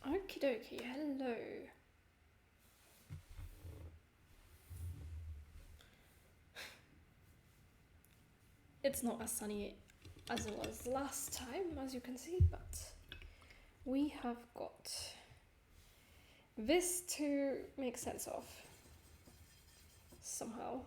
Okie dokie, hello. It's not as sunny as it was last time, as you can see, but we have got this to make sense of somehow.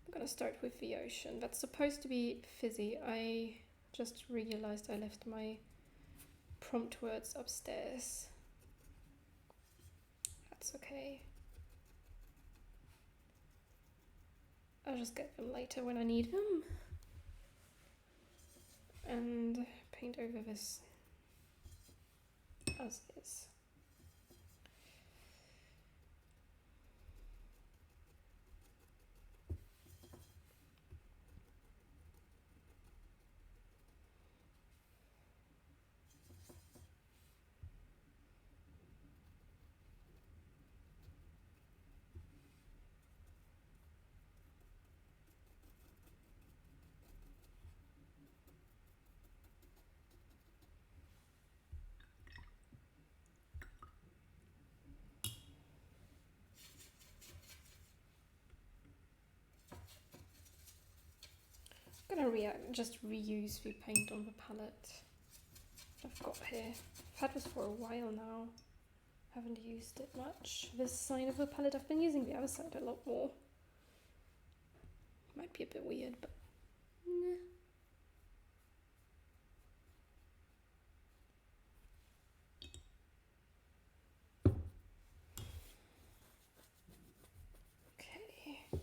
I'm gonna start with the ocean. That's supposed to be fizzy. I just realized I left my prompt words upstairs. That's okay. I'll just get them later when I need them. And paint over this as is. I'm gonna just reuse the paint on the palette I've got here. I've had this for a while now. Haven't used it much. This side of the palette, I've been using the other side a lot more. Might be a bit weird, but nah. Okay.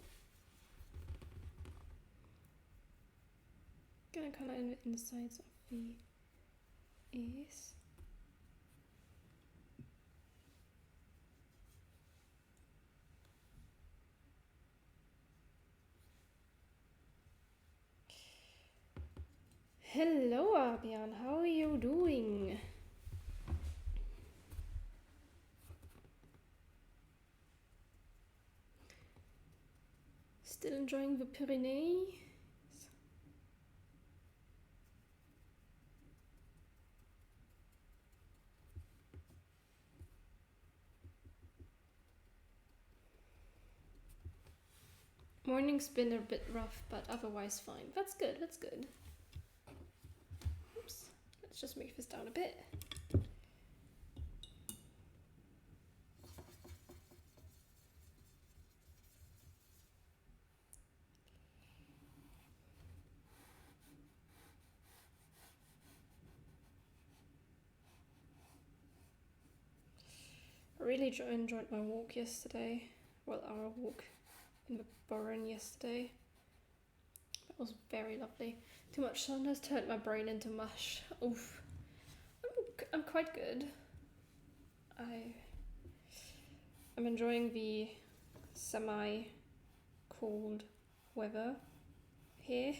Gonna colour in the insides of the ears. Hello Abian, how are you doing? Still enjoying the Pyrenees? Morning's been a bit rough, but otherwise fine. That's good, that's good. Oops, let's just move this down a bit. I really enjoyed my walk yesterday. Well, our walk in the Burren yesterday. That was very lovely. Too much sun has turned my brain into mush. Oof. I'm quite good. I'm enjoying the semi-cold weather here.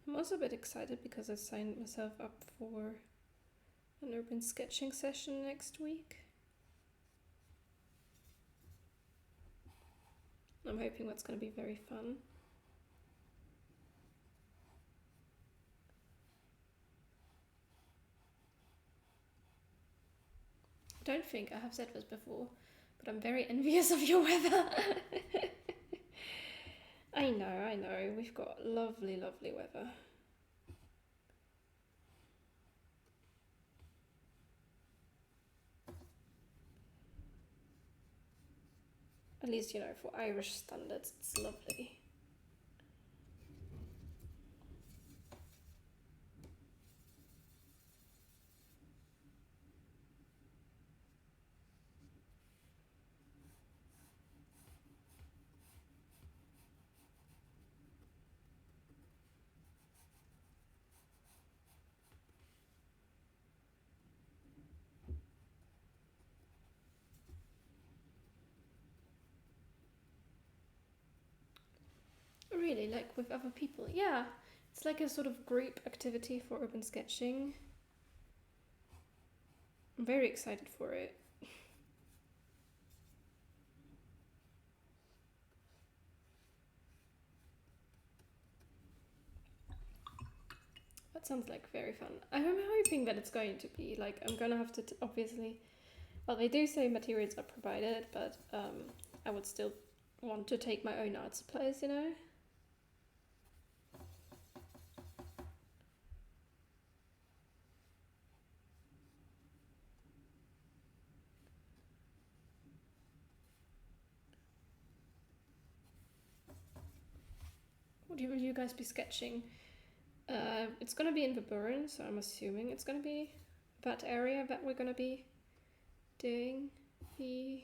I'm also a bit excited because I signed myself up for an urban sketching session next week. I'm hoping that's going to be very fun. I don't think I have said this before, but I'm very envious of your weather. I know, we've got lovely, lovely weather. At least, you know, for Irish standards, it's lovely. really, like with other people. Yeah, it's like a sort of group activity for urban sketching. I'm very excited for it. That sounds like very fun. I'm hoping that it's going to be like I'm gonna have to obviously. Well, they do say materials are provided, but I would still want to take my own art supplies, you know. What will you guys be sketching? It's gonna be in the Burren, so I'm assuming it's gonna be that area that we're gonna be doing the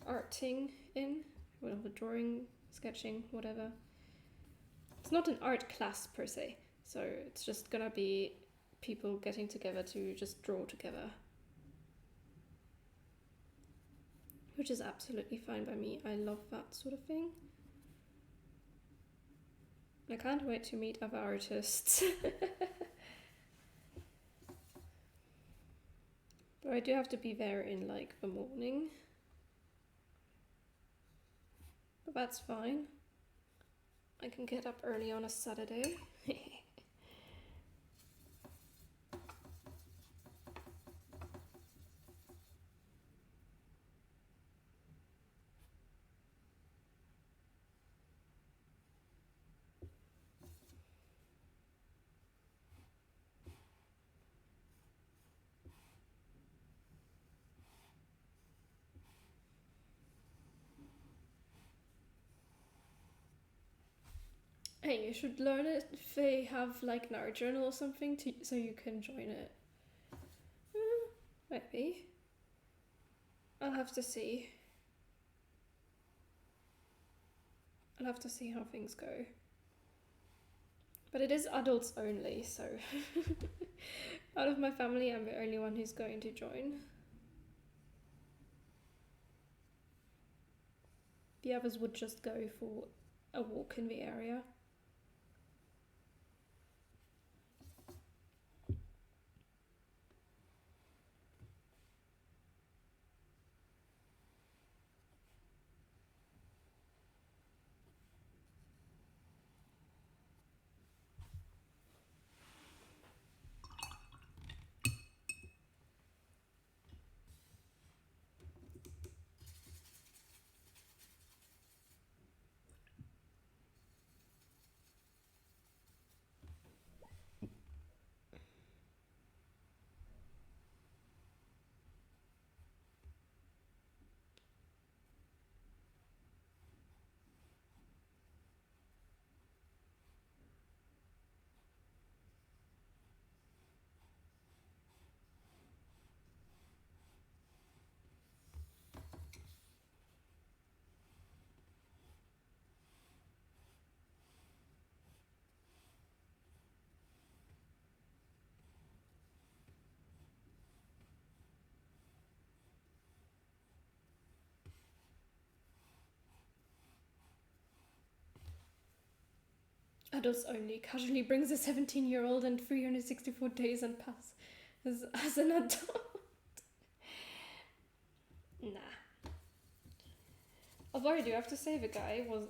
arting in, well, the drawing, sketching, whatever. It's not an art class per se, so it's just gonna be people getting together to just draw together, which is absolutely fine by me. I love that sort of thing. I can't wait to meet other artists. But I do have to be there in like the morning. But that's fine. I can get up early on a Saturday. Hey, you should learn it if they have like an art journal or something so you can join it. Maybe. I'll have to see. I'll have to see how things go. But it is adults only, so out of my family, I'm the only one who's going to join. The others would just go for a walk in the area. Adults only casually brings a 17-year-old and 364 days and pass as an adult. Nah. Although I do have to say the guy was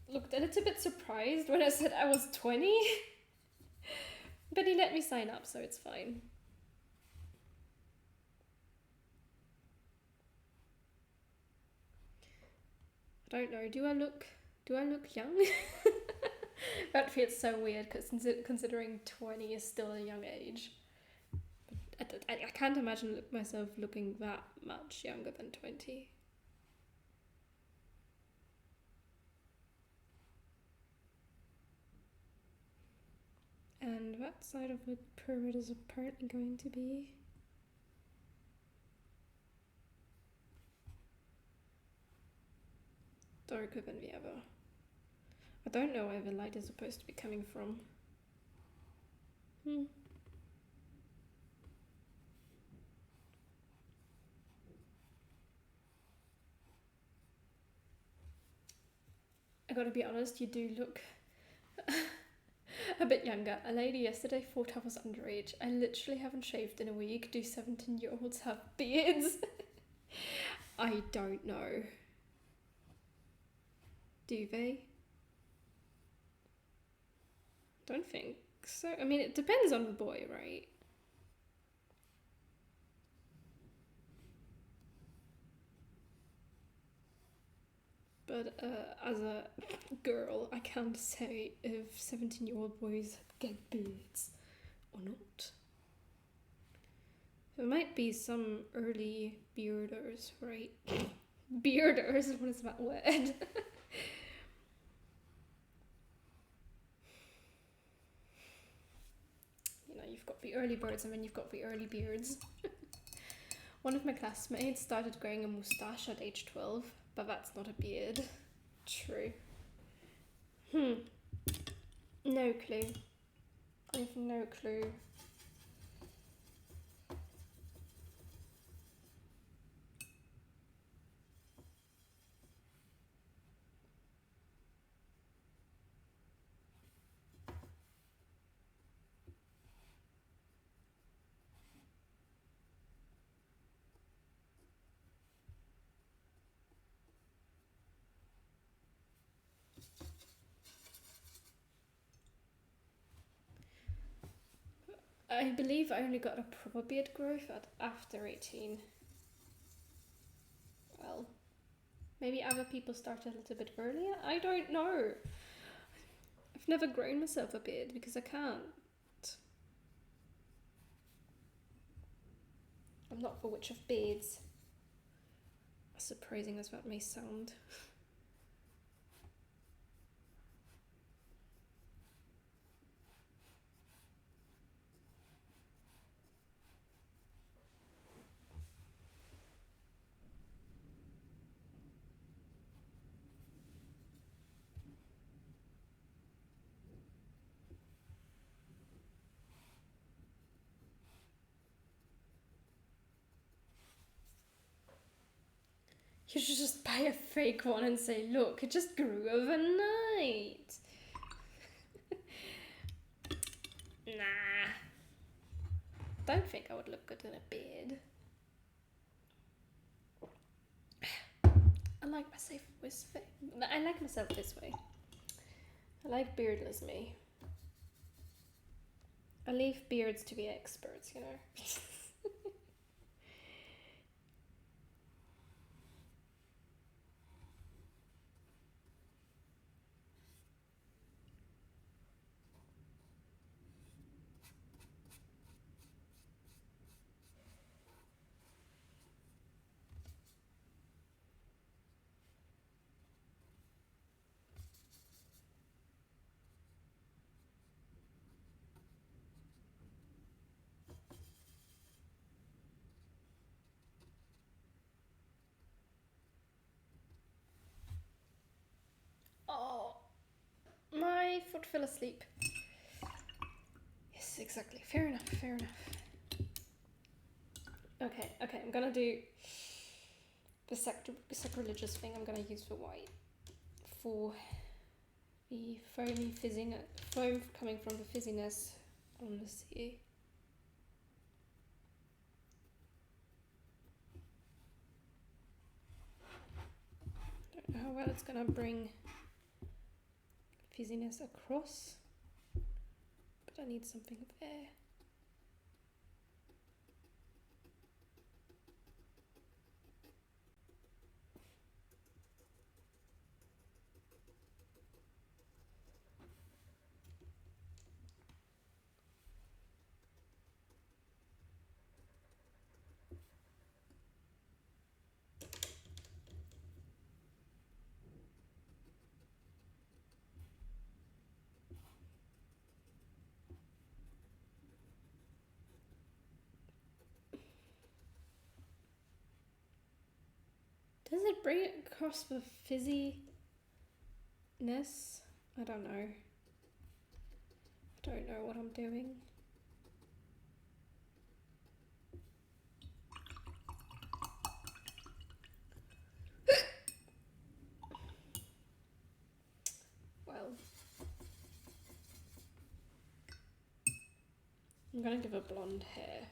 looked a little bit surprised when I said I was 20. But he let me sign up, so it's fine. I don't know, do I look young? That feels so weird because considering 20 is still a young age. But I can't imagine myself looking that much younger than 20. And that side of the pyramid is apparently going to be darker than the other. I don't know where the light is supposed to be coming from. I gotta be honest, you do look a bit younger. A lady yesterday thought I was underage. I literally haven't shaved in a week. Do 17-year-olds have beards? I don't know. Do they? Don't think so. I mean, it depends on the boy, right? But as a girl, I can't say if 17-year-old boys get beards or not. There might be some early bearders, right? Bearders, what is that word? You know, you've got the early birds and then you've got the early beards. One of my classmates started growing a moustache at age 12, but that's not a beard. True. No clue. I have no clue. I believe I only got a proper beard growth after 18. Well, maybe other people started a little bit earlier? I don't know. I've never grown myself a beard because I can't. I'm not the witch of beards. As surprising as that may sound. You should just buy a fake one and say, look, it just grew overnight. Nah. Don't think I would look good in a beard. I like myself this way. I like myself this way. I like beardless me. I leave beards to the experts, you know. Oh, my foot fell asleep. Yes, exactly. Fair enough, fair enough. Okay, I'm gonna do the sacrilegious thing. I'm gonna use the white for the foam coming from the fizziness on the sea. Don't know how well it's gonna bring fizziness across, but I need something there. Does it bring it across the fizziness? I don't know. I don't know what I'm doing. I'm gonna give her blonde hair.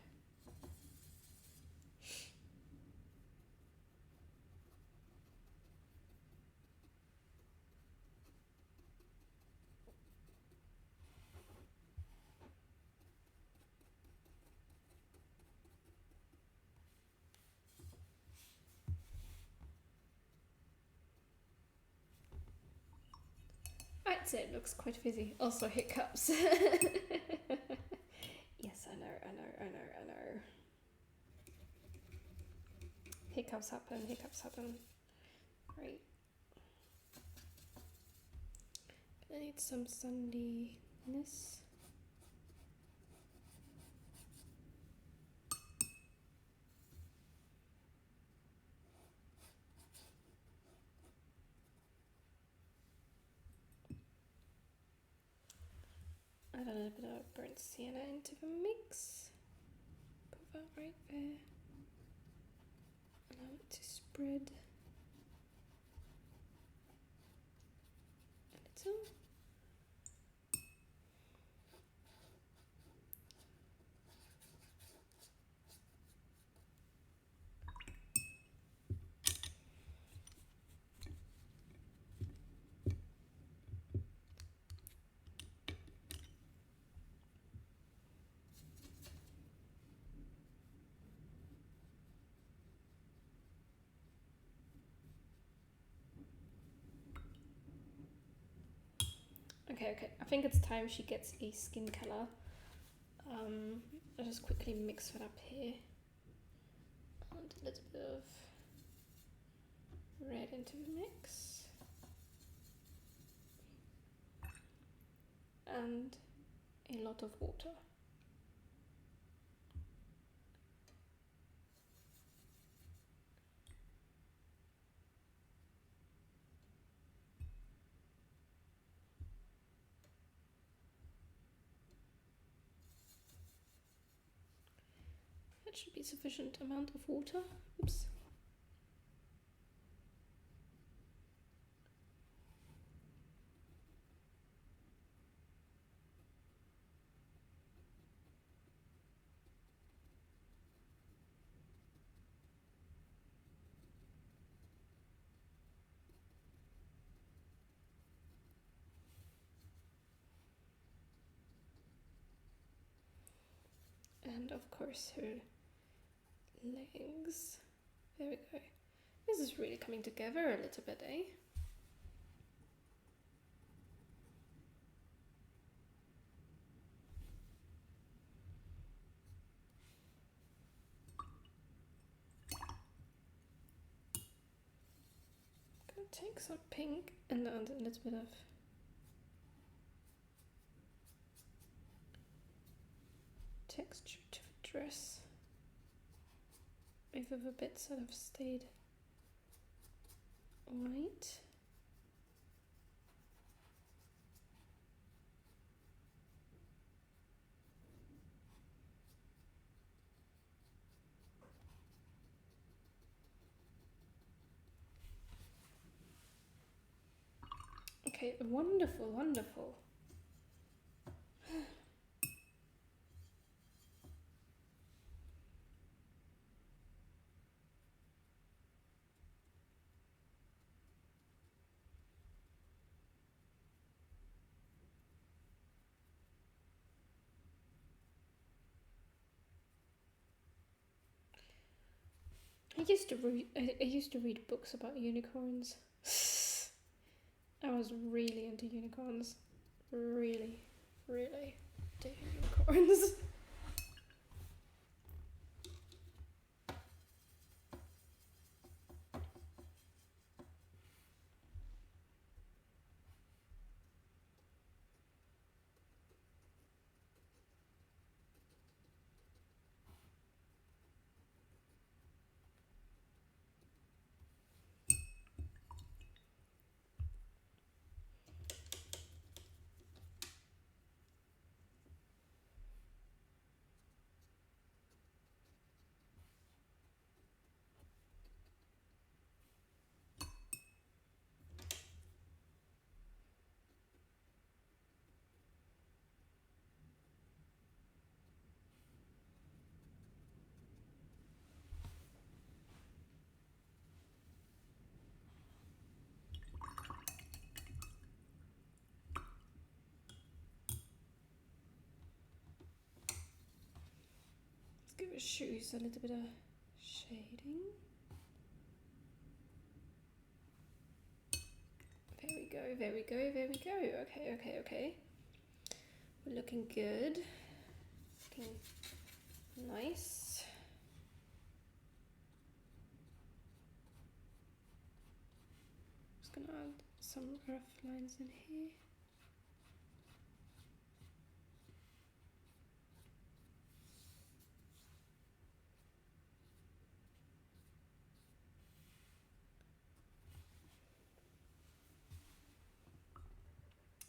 I'd say it looks quite fizzy. Also hiccups. Yes, I know. Hiccups happen. Right. I need some sandiness. Add a little bit of burnt sienna into the mix. Put that right there. Allow it to spread a little. Okay. I think it's time she gets a skin color. I'll just quickly mix it up here. And a little bit of red into the mix. And a lot of water. That should be sufficient amount of water. Oops. And of course her legs. There we go. This is really coming together a little bit, eh? Gonna take some pink and add a little bit of texture to the dress. Over the bits that have stayed white. Okay, wonderful. I used to read books about unicorns. I was really into unicorns. Really into unicorns. shoes a little bit of shading. There we go, there we go, there we go. Okay. We're looking good. Looking nice. Just gonna add some rough lines in here.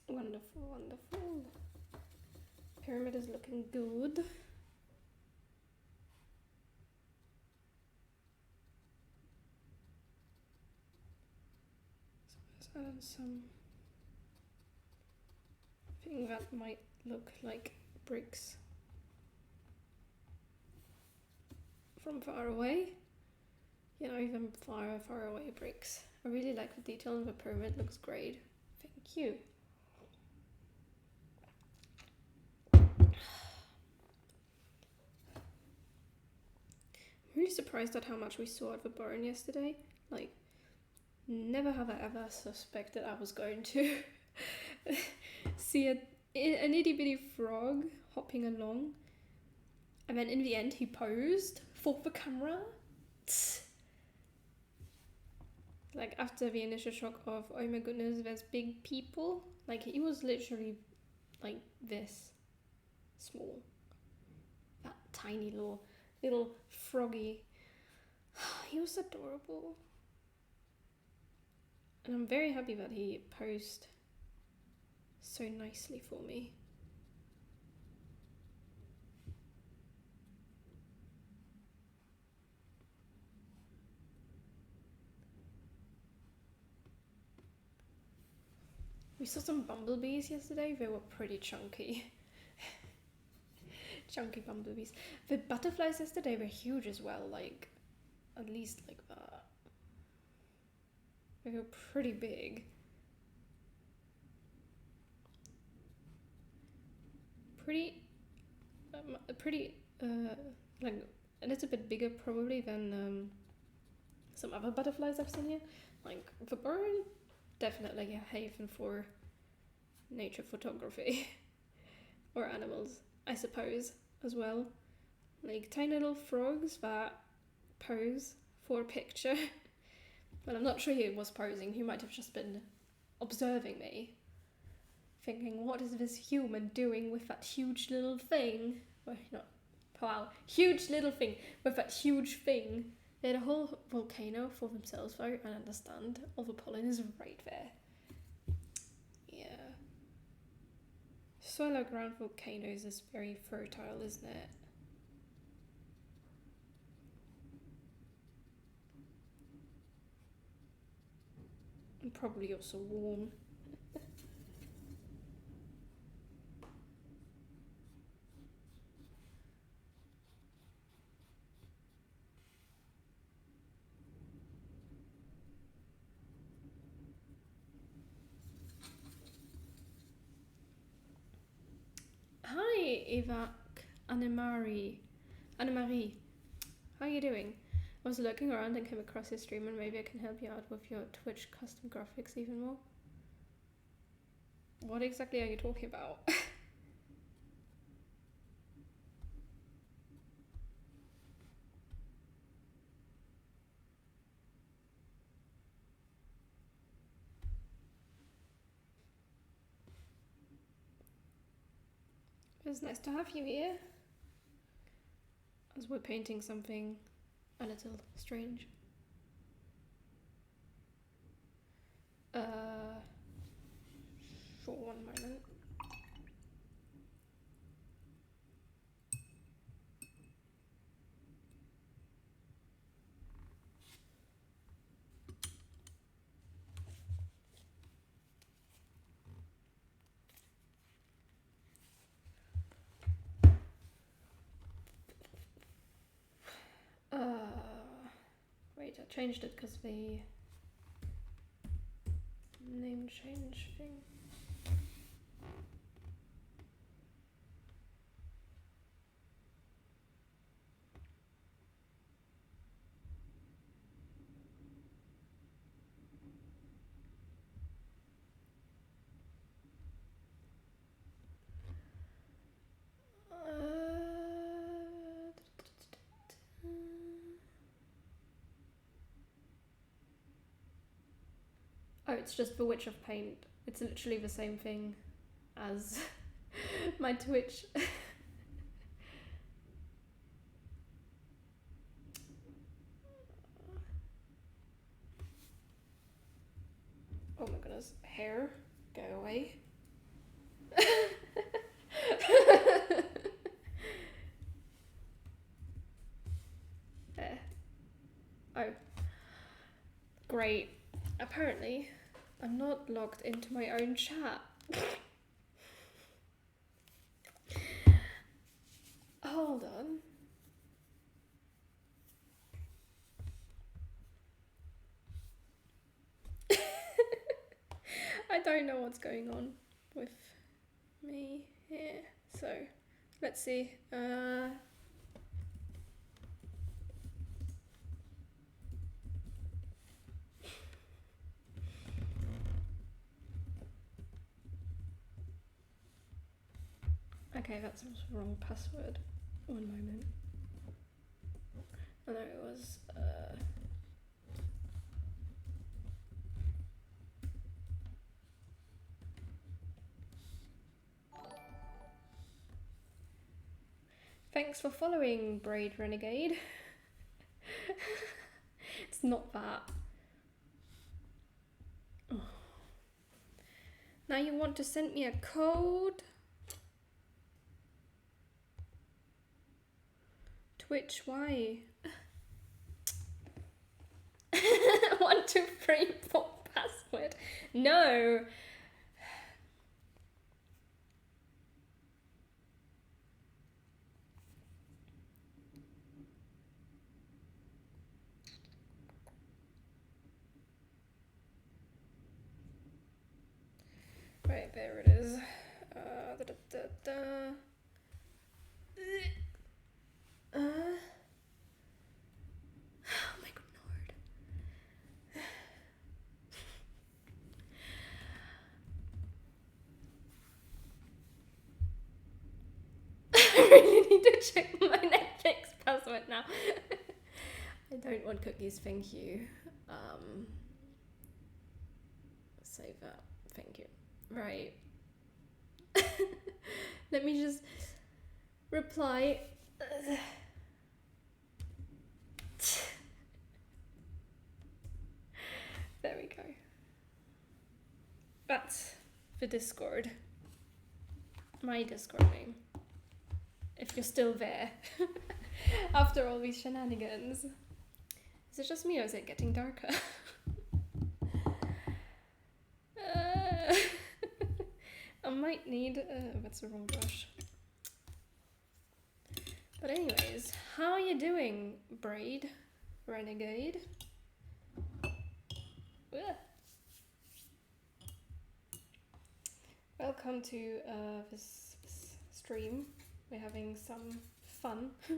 Wonderful. Pyramid is looking good. So let's add in some thing that might look like bricks from far away. You know, even far away bricks. I really like the detail of the pyramid, looks great. Thank you. I'm really surprised at how much we saw at the barn yesterday. Like, never have I ever suspected I was going to see an itty bitty frog hopping along, and then in the end he posed for the camera. Like, after the initial shock of, oh my goodness, there's big people, like, he was literally like this small, that tiny little froggy. He was adorable, and I'm very happy that he posed so nicely for me. We saw some bumblebees yesterday. They were pretty chunky. Chunky bumblebees. The butterflies yesterday were huge as well, like at least like that. They were pretty big. Pretty like a little bit bigger probably than some other butterflies I've seen here. Like the bird, definitely a haven for nature photography. Or animals, I suppose, as well. Like tiny little frogs that pose for a picture. Well, I'm not sure he was posing, he might have just been observing me, thinking, what is this human doing with that huge little thing? Well, not, wow, huge little thing with that huge thing. They had a whole volcano for themselves, though, I understand. All the pollen is right there. Yeah. Soil around volcanoes is very fertile, isn't it? And probably also warm. Hi, Eva Annemarie. How are you doing? I was looking around and came across your stream, and maybe I can help you out with your Twitch custom graphics even more. What exactly are you talking about? It's nice to have you here. As we're painting something a little strange. For 1 moment. Wait, I changed it because the name change thing. it's just the Witch of Paint. It's literally the same thing as my Twitch. Oh my goodness, hair, go away. There. Oh, great. Apparently, I'm not logged into my own chat. Hold on. I don't know what's going on with me here. So, let's see. Okay, that's the wrong password. One moment. Oh no, it was. Thanks for following, Braid Renegade. It's not that. Oh. Now you want to send me a code? Twitch, why? 1, 2, 3, 4 password. No. Right, there it is. Oh my god, Lord. I really need to check my Netflix password now. I don't want cookies, thank you. Save that, thank you. Right. Let me just reply. There we go. That's the Discord. My Discord name. If you're still there. After all these shenanigans. Is it just me or is it getting darker? I might need... that's the wrong brush. But anyways, how are you doing, Braid Renegade? Ugh. Welcome to this stream. We're having some fun. I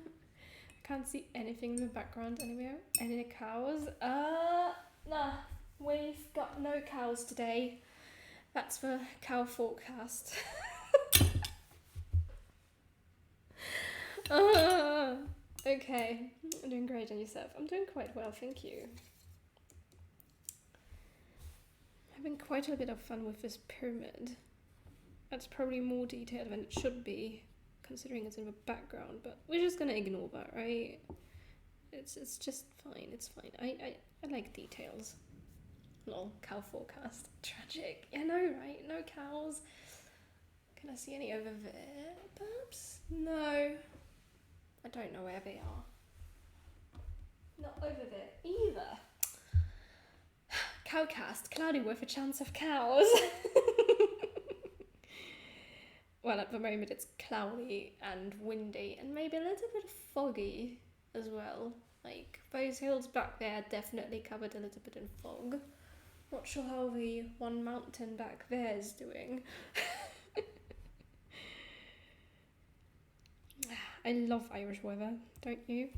can't see anything in the background anywhere. Any cows? Nah, we've got no cows today. That's the cow forecast. Okay, I'm doing great on yourself. I'm doing quite well, thank you. Having quite a bit of fun with this pyramid. That's probably more detailed than it should be, considering it's in the background, but we're just gonna ignore that, right? It's just fine, it's fine. I like details. Lol, cow forecast. Tragic. Yeah, no, right? No cows. Can I see any over there, perhaps? No. I don't know where they are. Not over there either. Cowcast, cloudy with a chance of cows. Well, at the moment it's cloudy and windy and maybe a little bit foggy as well. Like, those hills back there definitely covered a little bit in fog. Not sure how the one mountain back there is doing. I love Irish weather, don't you?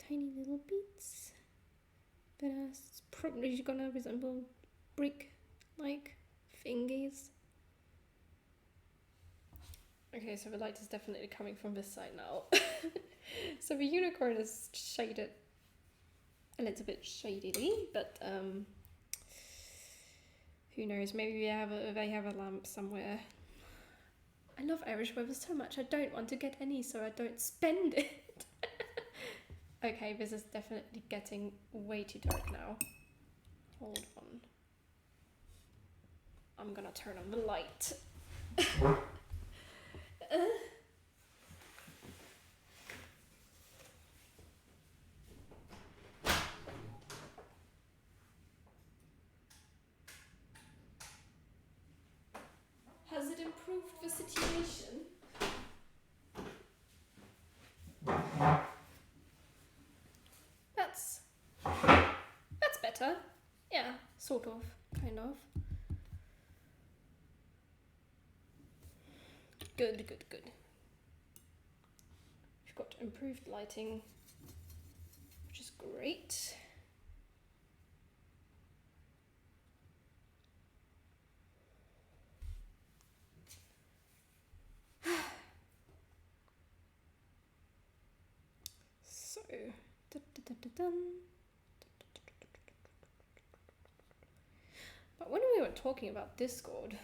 Tiny little beats. But it's probably gonna resemble brick-like thingies. Okay, so the light is definitely coming from this side now. So the unicorn is shaded a little bit shadily, but who knows? Maybe they have a lamp somewhere. I love Irish weather so much. I don't want to get any, so I don't spend it. Okay, this is definitely getting way too dark now. Hold on. I'm gonna turn on the light. Has it improved the situation? That's better. Yeah, sort of, kind of. Good, good, good. We've got improved lighting, which is great. So, but when we were talking about Discord,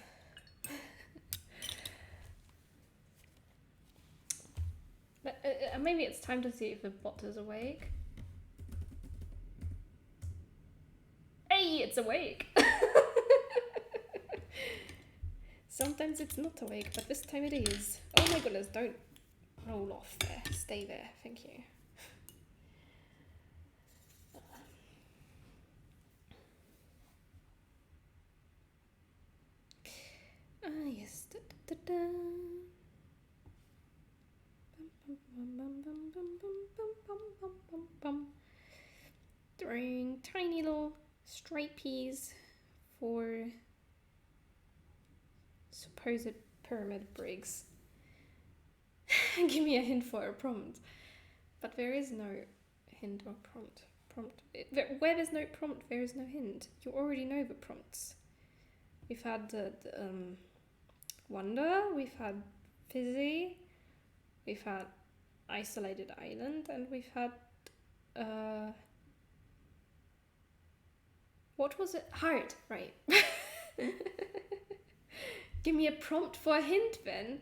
maybe it's time to see if the bot is awake. Hey, it's awake! Sometimes it's not awake, but this time it is. Oh my goodness, don't roll off there. Stay there, thank you. Yes. Throwing tiny little stripies for supposed pyramid bricks. Give me a hint for a prompt. But there is no hint or prompt. Where there's no prompt, there is no hint. You already know the prompts. We've had the Wonder, we've had Fizzy, we've had Isolated Island, and we've had what was it? Heart, right. Give me a prompt for a hint then.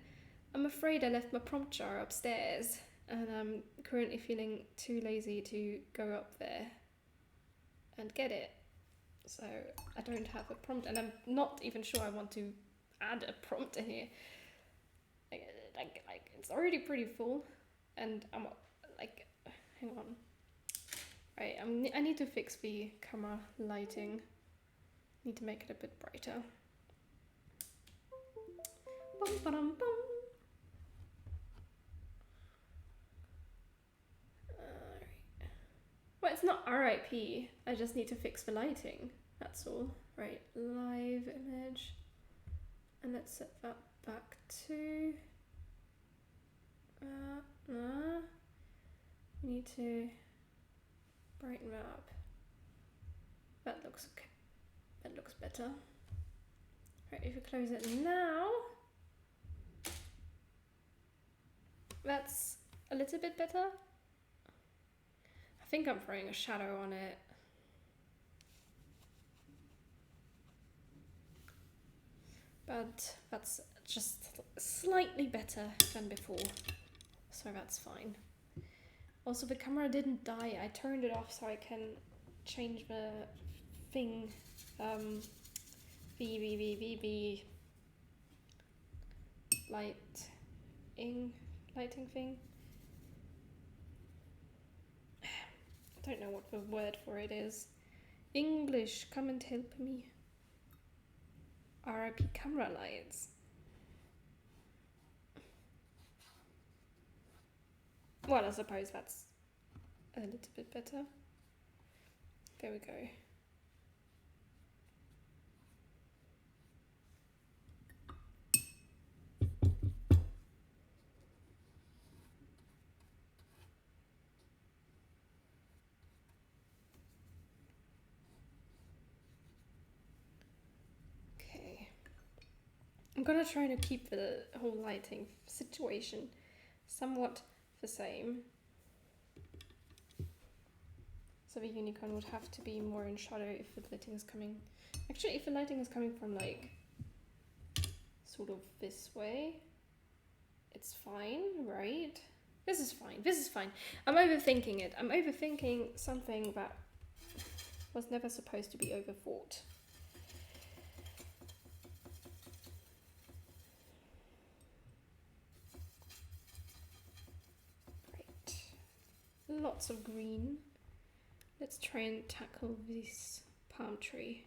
I'm afraid I left my prompt jar upstairs and I'm currently feeling too lazy to go up there and get it. So I don't have a prompt and I'm not even sure I want to add a prompt in here. Like it's already pretty full and I'm like, hang on. Right, I need to fix the camera lighting. Need to make it a bit brighter. Bum, ba-dum, bum. Well, it's not RIP. I just need to fix the lighting. That's all. Right, live image. And let's set that back to... we need to brighten that up. That looks okay. That looks better. Right, if you close it now, that's a little bit better. I think I'm throwing a shadow on it. But that's just slightly better than before, so that's fine. Also, the camera didn't die. I turned it off so I can change the thing, the lighting thing. I don't know what the word for it is. English, come and help me. RIP camera lights. Well, I suppose that's a little bit better. There we go. Okay. gonna try to keep the whole lighting situation somewhat the same. So the unicorn would have to be more in shadow if the lighting is coming. Actually, if the lighting is coming from like sort of this way, it's fine, right? This is fine. This is fine. I'm overthinking it. I'm overthinking something that was never supposed to be overthought. Great. Lots of green. Let's try and tackle this palm tree.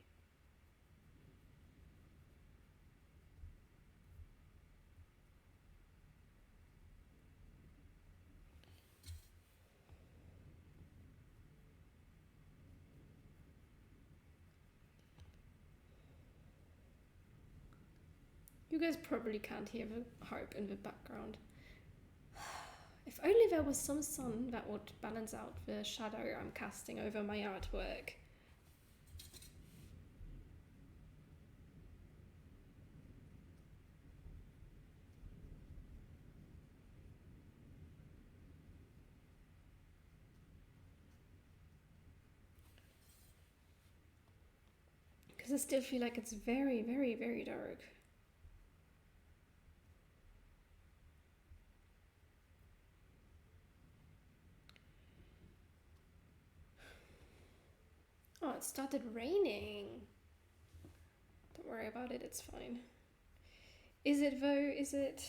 You guys probably can't hear the harp in the background. If only there was some sun that would balance out the shadow I'm casting over my artwork. Because I still feel like it's very, very, very dark. Oh, it started raining. Don't worry about it, it's fine. Is it though? Is it?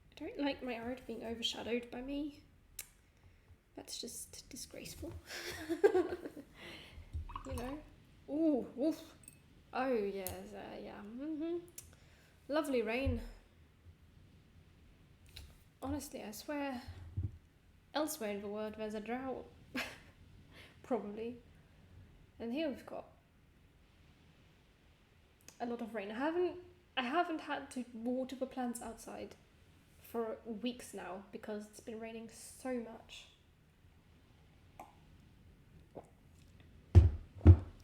I don't like my art being overshadowed by me. That's just disgraceful. You know? Ooh, woof. Oh, yes, yeah. Lovely rain. Honestly, I swear, elsewhere in the world there's a drought. Probably. And here we've got a lot of rain. I haven't had to water the plants outside for weeks now because it's been raining so much.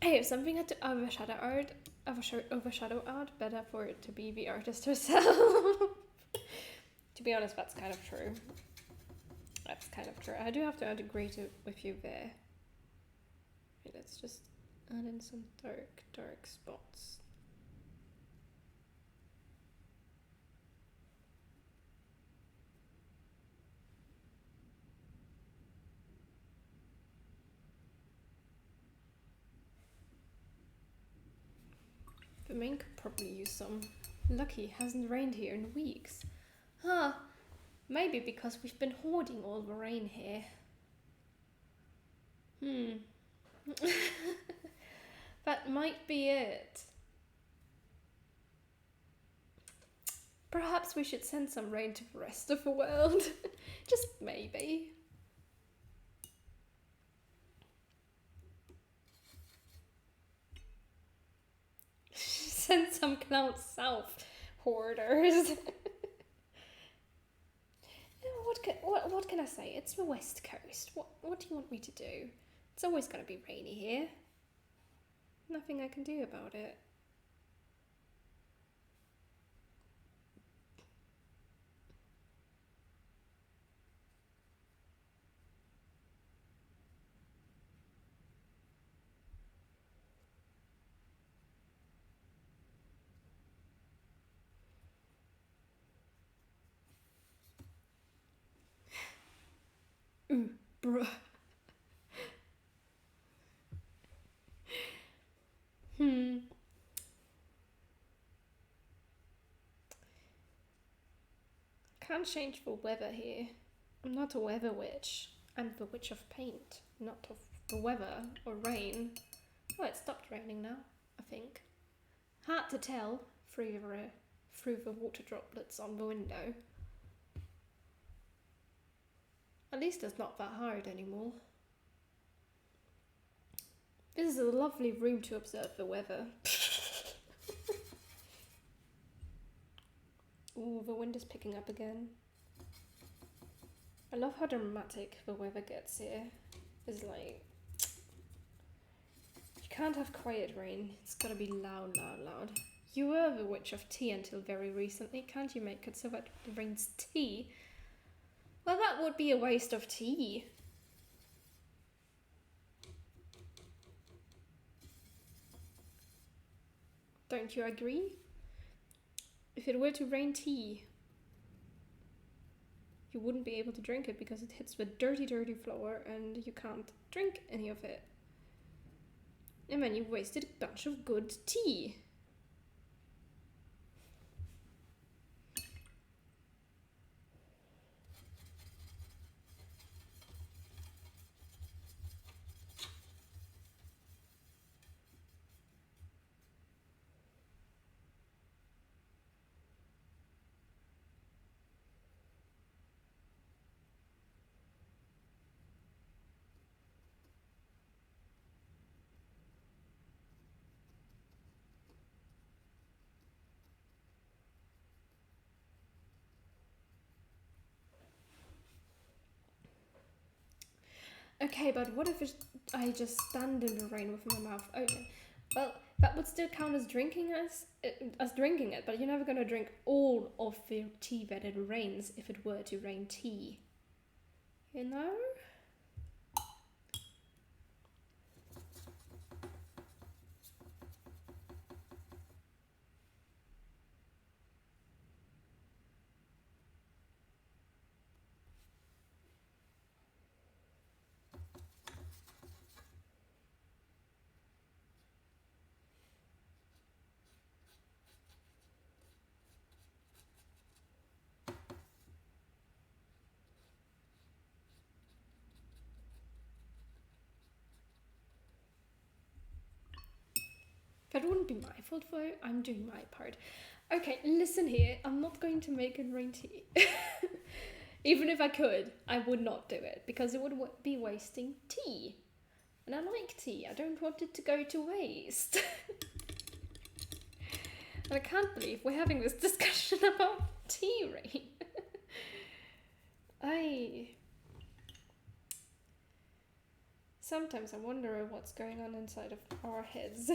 Hey, if something had to overshadow art, better for it to be the artist herself. To be honest, that's kind of true. That's kind of true. I do have to agree with you there. Okay, let's just add in some dark spots. The main could probably use some. Lucky, hasn't rained here in weeks. Huh, maybe because we've been hoarding all the rain here. That might be it. Perhaps we should send some rain to the rest of the world. Just maybe. Send some clowns south, hoarders. What can I say? It's the West Coast. What do you want me to do? It's always going to be rainy here. Nothing I can do about it. Ooh, bruh. Can't change the weather here. I'm not a weather witch. I'm the witch of paint, not of the weather or rain. Oh, it stopped raining now, I think. Hard to tell through the water droplets on the window. At least it's not that hard anymore. This is a lovely room to observe the weather. Ooh, the wind is picking up again. I love how dramatic the weather gets here. It's like, you can't have quiet rain. It's gotta be loud, loud, loud. You were the witch of tea until very recently. Can't you make it so that it rains tea? Well, that would be a waste of tea. Don't you agree? If it were to rain tea, you wouldn't be able to drink it because it hits the dirty, dirty floor and you can't drink any of it. And then you've wasted a bunch of good tea. Okay, but what if I just stand in the rain with my mouth open? Well, that would still count as drinking as drinking it, but you're never gonna drink all of the tea that it rains if it were to rain tea. You know? That wouldn't be my fault though. I'm doing my part. Okay, listen here. I'm not going to make it rain tea. Even if I could, I would not do it because it would be wasting tea. And I like tea. I don't want it to go to waste. And I can't believe we're having this discussion about tea rain. Sometimes I wonder what's going on inside of our heads.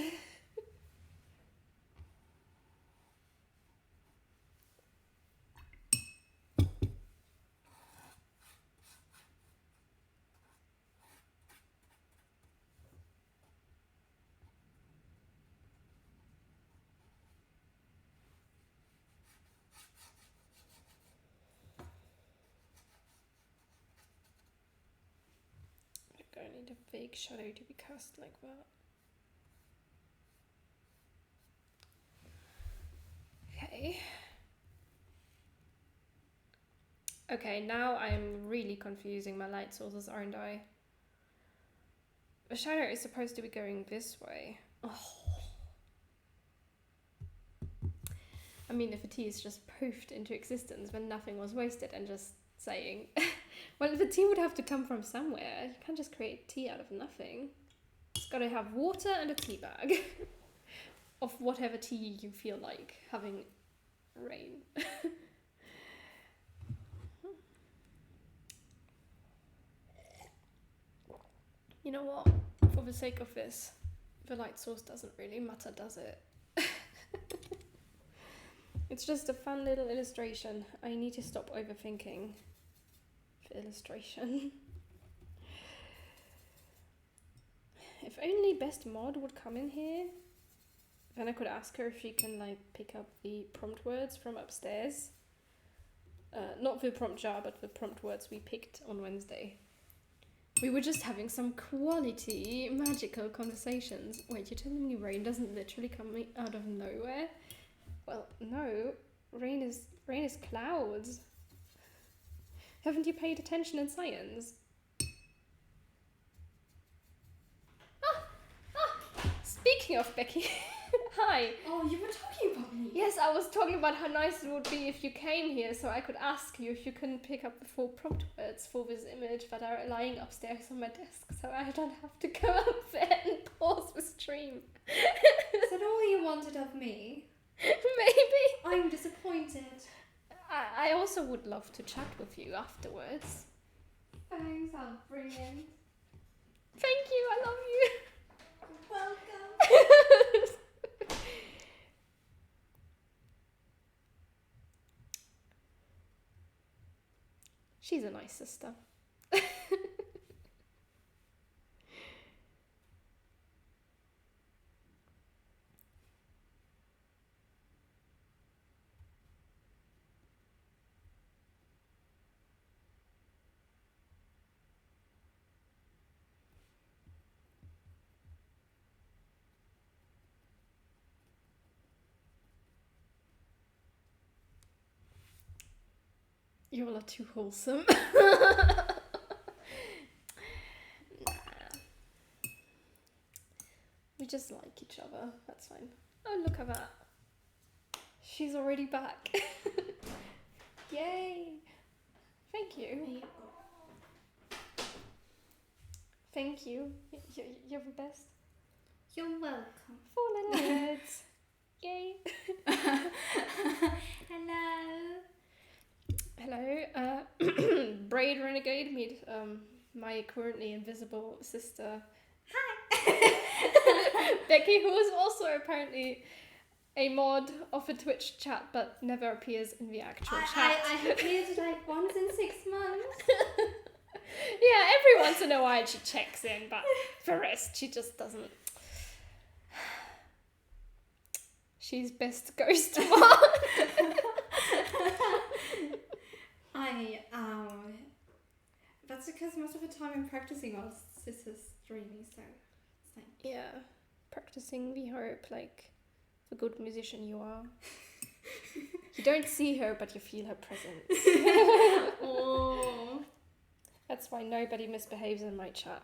I need a fake shadow to be cast like that. Okay. Okay, now I'm really confusing my light sources, aren't I? The shadow is supposed to be going this way. Oh. I mean, if the tea is just poofed into existence when nothing was wasted and just saying... Well, the tea would have to come from somewhere. You can't just create tea out of nothing. It's gotta have water and a tea bag. Of whatever tea you feel like having rain. You know what? For the sake of this, the light source doesn't really matter, does it? It's just a fun little illustration. I need to stop overthinking the illustration. If only Best Mod would come in here, then I could ask her if she can like pick up the prompt words from upstairs. Not the prompt jar, but the prompt words we picked on Wednesday. We were just having some quality magical conversations. Wait, you're telling me rain doesn't literally come out of nowhere? Well, no. Rain is clouds. Haven't you paid attention in science? Speaking of Becky, hi. Oh, you were talking about me? Yes, I was talking about how nice it would be if you came here so I could ask you if you can pick up the 4 prompt words for this image that are lying upstairs on my desk so I don't have to go up there and pause the stream. Is that all you wanted of me? Maybe. I'm disappointed. I also would love to chat with you afterwards. Thanks, I'm brilliant. Thank you, I love you. Welcome. She's a nice sister. You all are too wholesome. We just like each other. That's fine. Oh, look at that. She's already back. Yay. Thank you. Thank you. You're the best. You're welcome. 4 little heads. Yay. Hello. Hello. Braid Renegade, meet my currently invisible sister. Hi. Becky, who is also apparently a mod of a Twitch chat, but never appears in the actual chat. I appeared like once in 6 months. Yeah, every once in a while she checks in, but the rest she just doesn't. She's best ghost mod. That's because most of the time I'm practicing while sister's streaming, so it's like Yeah, practicing the harp like the good musician you are. You don't see her, but you feel her presence. oh, That's why nobody misbehaves in my chat.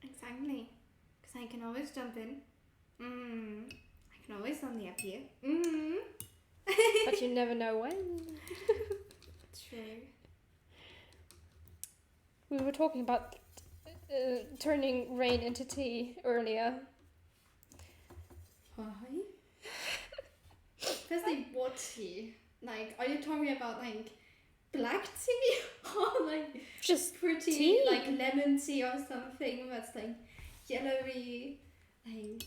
exactly. Because I can always jump in. I can always only appear. But you never know when. True. We were talking about turning rain into tea earlier. Why? Firstly, what tea? Like, are you talking about like black tea or like Just pretty tea? like lemon tea or something that's like yellowy, like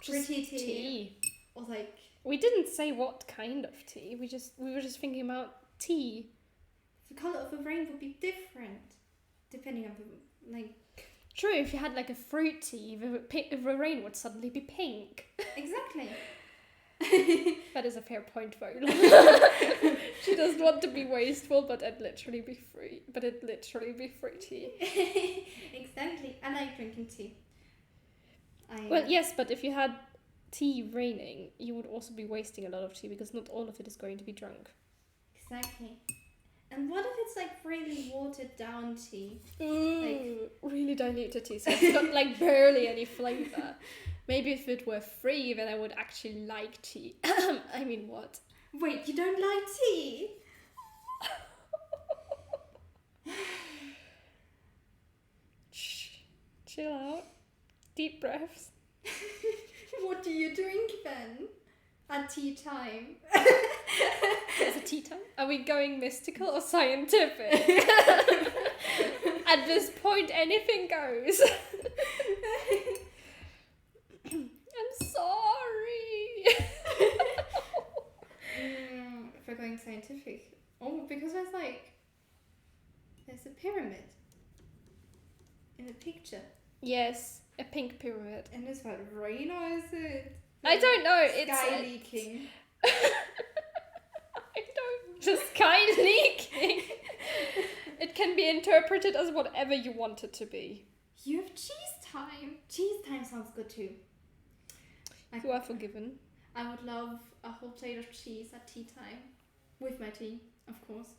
just pretty tea, tea. or like We didn't say what kind of tea. We were just thinking about tea. the color of the rain would be different depending on the like. True, if you had like a fruit tea, the rain would suddenly be pink. Exactly. That is a fair point, Viola. She doesn't want to be wasteful, but it'd literally be free. But it'd literally be free tea. Exactly. I like drinking tea. Well, yes, but if you had tea raining, you would also be wasting a lot of tea because not all of it is going to be drunk. Exactly. And what if it's like really watered down tea? Ooh, really diluted tea, so it's got like barely any flavour. Maybe if it were free, then I would actually like tea. I mean, what? Wait, you don't like tea? Shh. Chill out. Deep breaths. What do you drink then? At tea time? Is it tea time? Are we going mystical or scientific? At this point, anything goes. I'm sorry. If we're going scientific. Oh, because there's a pyramid in the picture. Yes, a pink pyramid. And is that rain or is it? I don't know. Sky leaking. I don't. Just sky leaking. It can be interpreted as whatever you want it to be. You have cheese time. Cheese time sounds good too. You are forgiven. I would love a whole plate of cheese at tea time. With my tea, of course.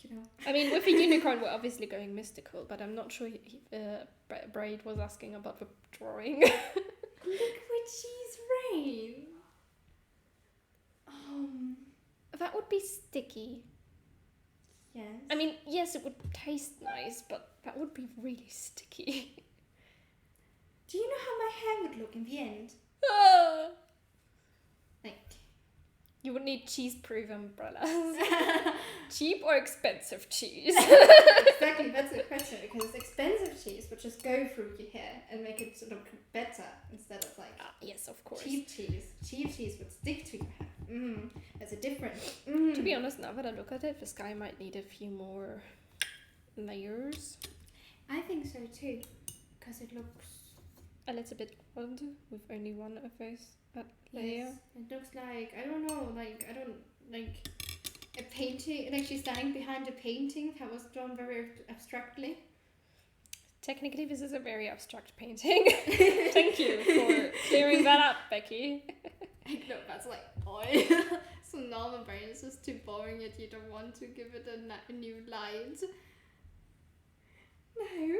You know. I mean, with a unicorn, we're obviously going mystical, but I'm not sure Braid was asking about the drawing. Liquid cheese rain. That would be sticky. Yes. I mean, yes, it would taste nice, but that would be really sticky. Do you know how my hair would look in the end? Ah. Like, You would need cheese-proof umbrellas. Cheap or expensive cheese? Exactly, that's the question. Because expensive cheese would just go through your hair and make it look better instead of like Yes, of course. cheap cheese. Cheap cheese would stick to your hair. There's a difference. To be honest, now that I look at it, this guy might need a few more layers. I think so too, because it looks A little bit odd with only one of those layer. yes, it looks like I don't know, like a painting, like she's standing behind a painting that was drawn very abstractly. Technically, this is a very abstract painting. Thank you for clearing that up, Becky. No, that's like oil. So normal brain is just too boring, yet you don't want to give it a new light. No,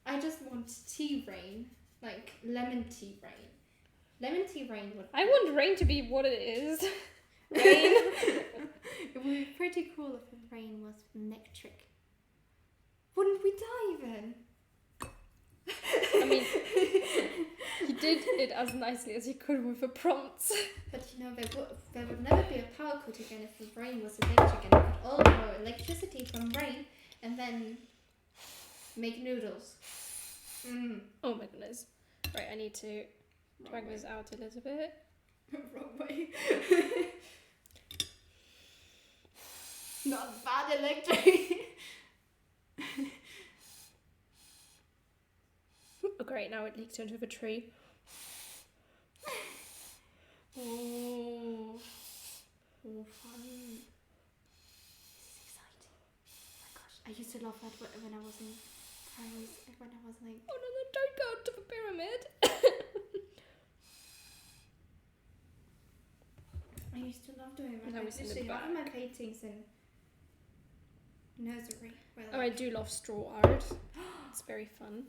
I just want tea rain, like lemon tea rain. Lemon tea rain would. I want rain to be what it is. Rain. It would be pretty cool if the rain was electric. Wouldn't we die then? I mean, he did it as nicely as he could with the prompts. But you know, there would never be a power cut again if the rain was electric, and we could all grow electricity from rain and then make noodles. Oh my goodness. Right, I need to drag this out a little bit. Wrong way. Not bad electric. Oh great, now it leaked into the tree. Oh, fun. This is exciting. Oh my gosh, I used to love that when I was in primary, when I was like... Oh no, don't go to the pyramid. I used to love doing that. Now I it's in the literally back. have my paintings in nursery. Oh, I do love straw art. It's very fun.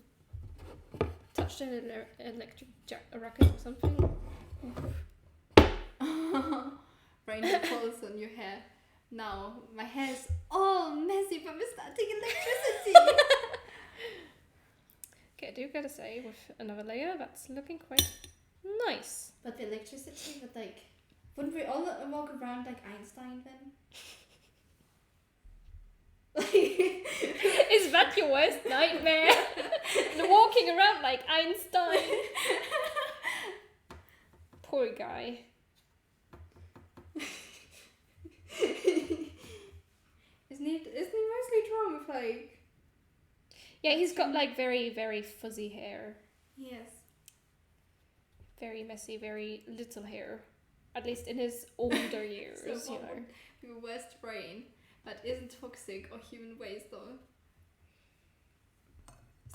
Touched an electric racket or something. Rain falls on your hair. Now my hair is all messy from starting electricity. Okay, I do gotta say, with another layer, that's looking quite nice. But the electricity would like... Wouldn't we all walk around like Einstein then? Is that your worst nightmare? Walking around like Einstein. Poor guy. Isn't he mostly drawn with like... Yeah, he's got like very, very fuzzy hair. Yes. Very messy, very little hair. At least in his older years, So you know. Your worst brain that isn't toxic or human waste though.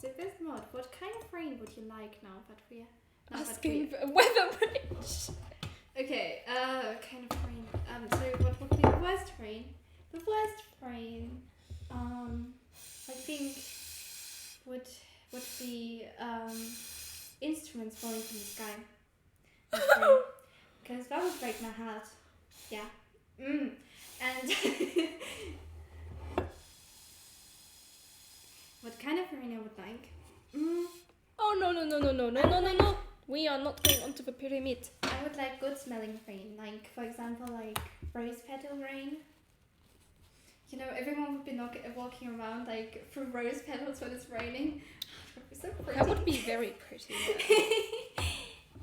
So this mod, what kind of rain would you like now that we're... Asking the weather witch. Okay, kind of rain. So what would be the worst rain? The worst rain, I think would be instruments falling from the sky. Because that would break my heart. Yeah. And what kind of rain I would like? Oh no. We are not going onto the pyramid. I would like good smelling rain, like for example like rose petal rain. You know, everyone would be walking around like through rose petals when it's raining. That would be so pretty. That would be very pretty.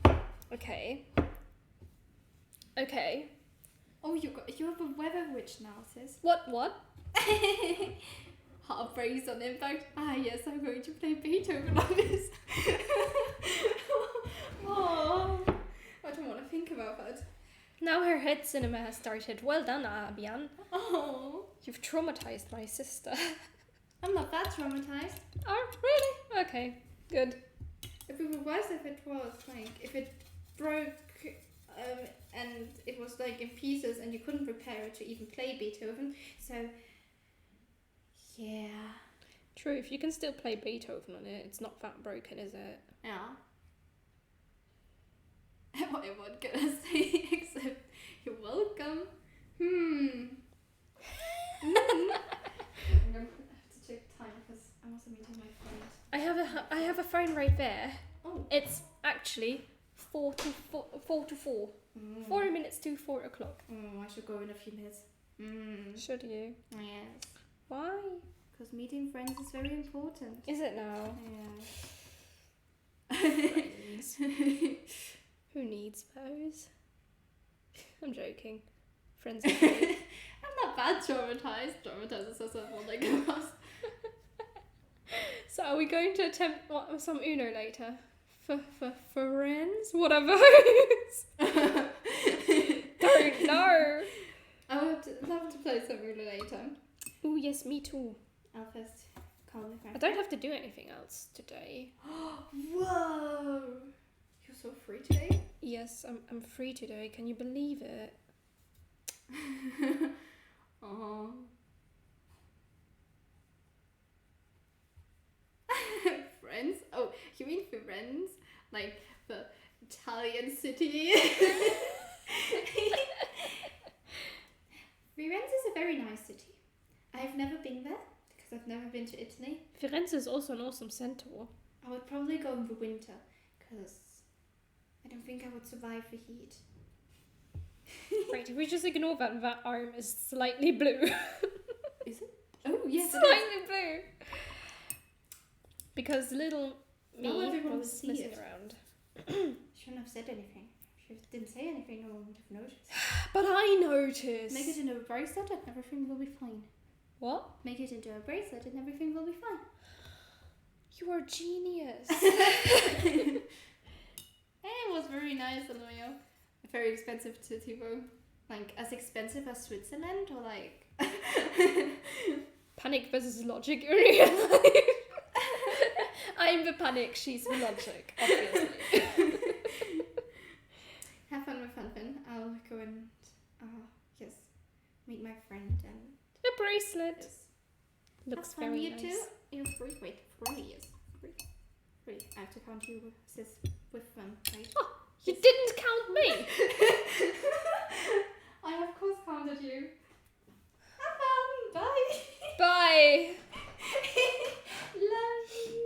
Yeah. Okay. Oh, you have a weather witch now, sis. What? Heartbreaks on impact. Ah, yes, I'm going to play Beethoven on this. Oh, I don't want to think about that. Now her head cinema has started. Well done, Abian. Oh, You've traumatized my sister. I'm not that traumatized. Oh, really? Okay, good. It would be worse if it was like if it broke and it was like in pieces and you couldn't repair it to even play Beethoven. So yeah. True, if you can still play Beethoven on it, it's not that broken, is it? Yeah. What am I gonna say except you're welcome. I'm gonna have to check time because I'm also meeting my friend. I have a phone right there. Oh. It's actually 4 to 4. Mm. 4 minutes to 4 o'clock. I should go in a few minutes. Should you? Yes. Why? Because meeting friends is very important. Is it now? Yeah. Friends. Who needs those? I'm joking. Friends are great. I'm not bad traumatized. Traumatized is also what like us. So are we going to attempt some Uno later? For friends? Whatever. Don't know. I would love to play some Uno later. Oh yes, me too. I'll first call my friend. I don't have to do anything else today. Whoa! You're so free today? Yes, I'm free today. Can you believe it? Oh. Friends? Oh, you mean Firenze? Like the Italian city? Firenze is a very nice city. I've never been there because I've never been to Italy. Firenze is also an awesome centaur. I would probably go in the winter because I don't think I would survive the heat. Right, if we just ignore that arm is slightly blue. Is it? Oh, yes, it is. Slightly blue. Because little me Now everyone was will see messing it. around. Shouldn't have said anything. She didn't say anything, no one would have noticed. But I noticed. Make it into a bracelet and everything will be fine. What? Make it into a bracelet and everything will be fine. You are genius. It was very nice, Aloya. Very expensive to Tivo. Like, as expensive as Switzerland, or like... Panic versus logic in real life. I'm the panic, she's the logic, obviously. Have fun with Funfin. I'll go and, yes, meet my friend and... A bracelet. Yes. Looks Have fun, very you nice. too. You're free. Wait, 3 years. 3. I have to count you with them, right? Oh, you didn't count me. I of course counted you. Have fun. Bye. Bye. Love you.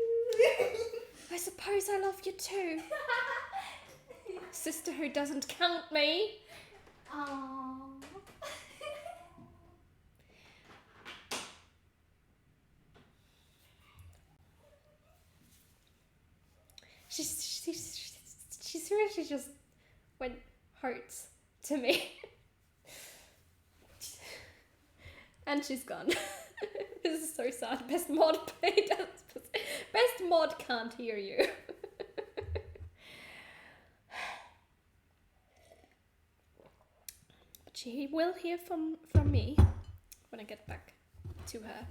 I suppose I love you too. Sister who doesn't count me. Aww. She seriously just went hurts to me. And she's gone. This is so sad. Best mod played. Best mod can't hear you. But she will hear from me when I get back to her.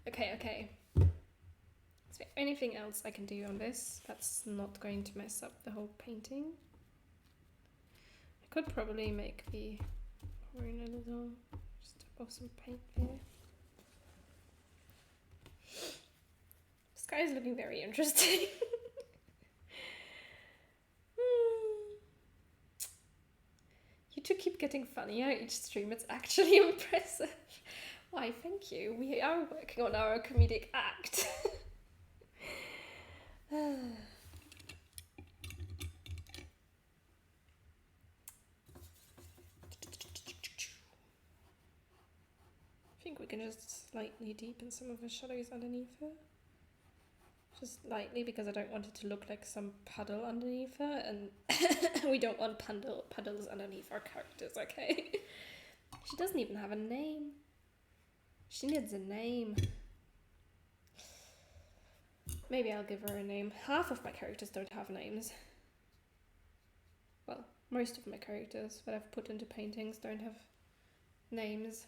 Okay. Is there anything else I can do on this that's not going to mess up the whole painting? I could probably make the horn a little, just tap off some paint there. The sky is looking very interesting. You two keep getting funnier each stream. It's actually impressive. Why, thank you. We are working on our comedic act. I think we can just slightly deepen some of the shadows underneath her. Just lightly, because I don't want it to look like some puddle underneath her, and we don't want puddles underneath our characters, okay? She doesn't even have a name. She needs a name. Maybe I'll give her a name. Half of my characters don't have names. Well, most of my characters that I've put into paintings don't have names.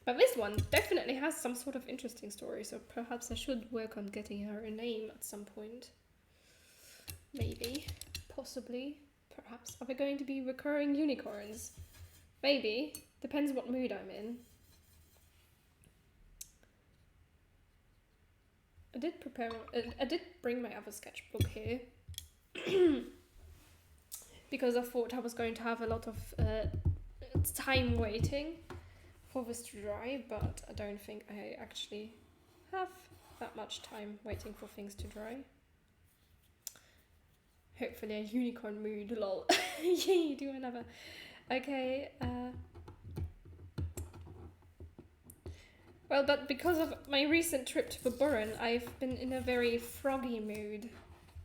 But this one definitely has some sort of interesting story, so perhaps I should work on getting her a name at some point. Maybe. Possibly. Perhaps. Are we going to be recurring unicorns? Maybe. Depends what mood I'm in. I did bring my other sketchbook here. Because I thought I was going to have a lot of time waiting for this to dry, but I don't think I actually have that much time waiting for things to dry. Hopefully a unicorn mood, lol. Yeah, you do another. Okay, well, but because of my recent trip to Burren, I've been in a very froggy mood.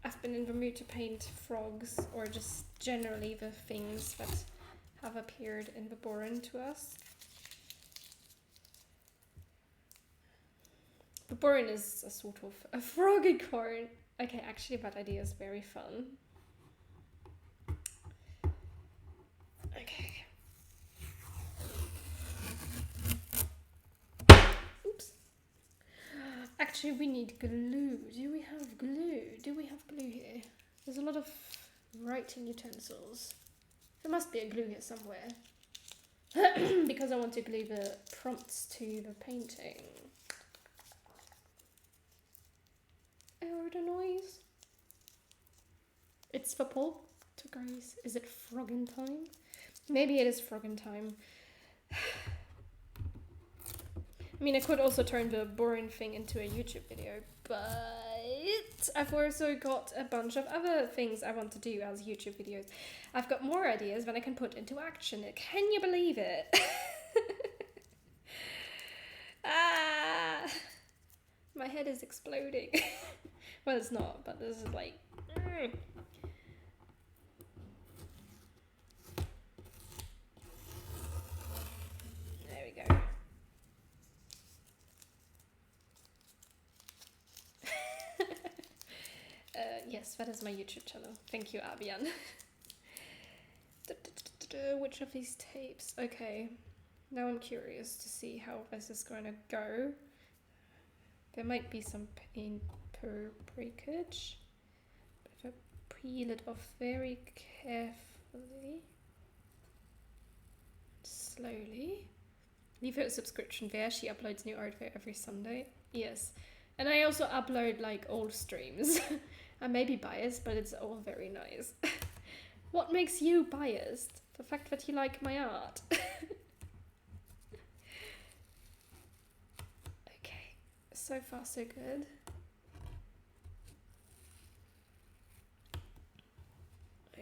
I've been in the mood to paint frogs, or just generally the things that have appeared in the Burren to us. The Burren is a sort of a froggy corn. Okay, actually that idea is very fun. Okay. Oops. Actually, we need glue. Do we have glue? Do we have glue here? There's a lot of writing utensils. There must be a glue here somewhere. Because I want to glue the prompts to the painting. Oh, the noise. It's for Paul to grace. Is it frogging time? Maybe it is frogging time. I mean, I could also turn the boring thing into a YouTube video, but I've also got a bunch of other things I want to do as YouTube videos. I've got more ideas that I can put into action. Can you believe it? Ah, my head is exploding. Well, it's not, but this is like... There we go. Yes, that is my YouTube channel. Thank you, Abian. Which of these tapes? Okay, now I'm curious to see how this is going to go. There might be some paint breakage. If I peel it off very carefully, slowly. Leave her a subscription there. She uploads new art there every Sunday. Yes. And I also upload like old streams. I may be biased, but it's all very nice. What makes you biased? The fact that you like my art. Okay, so far so good.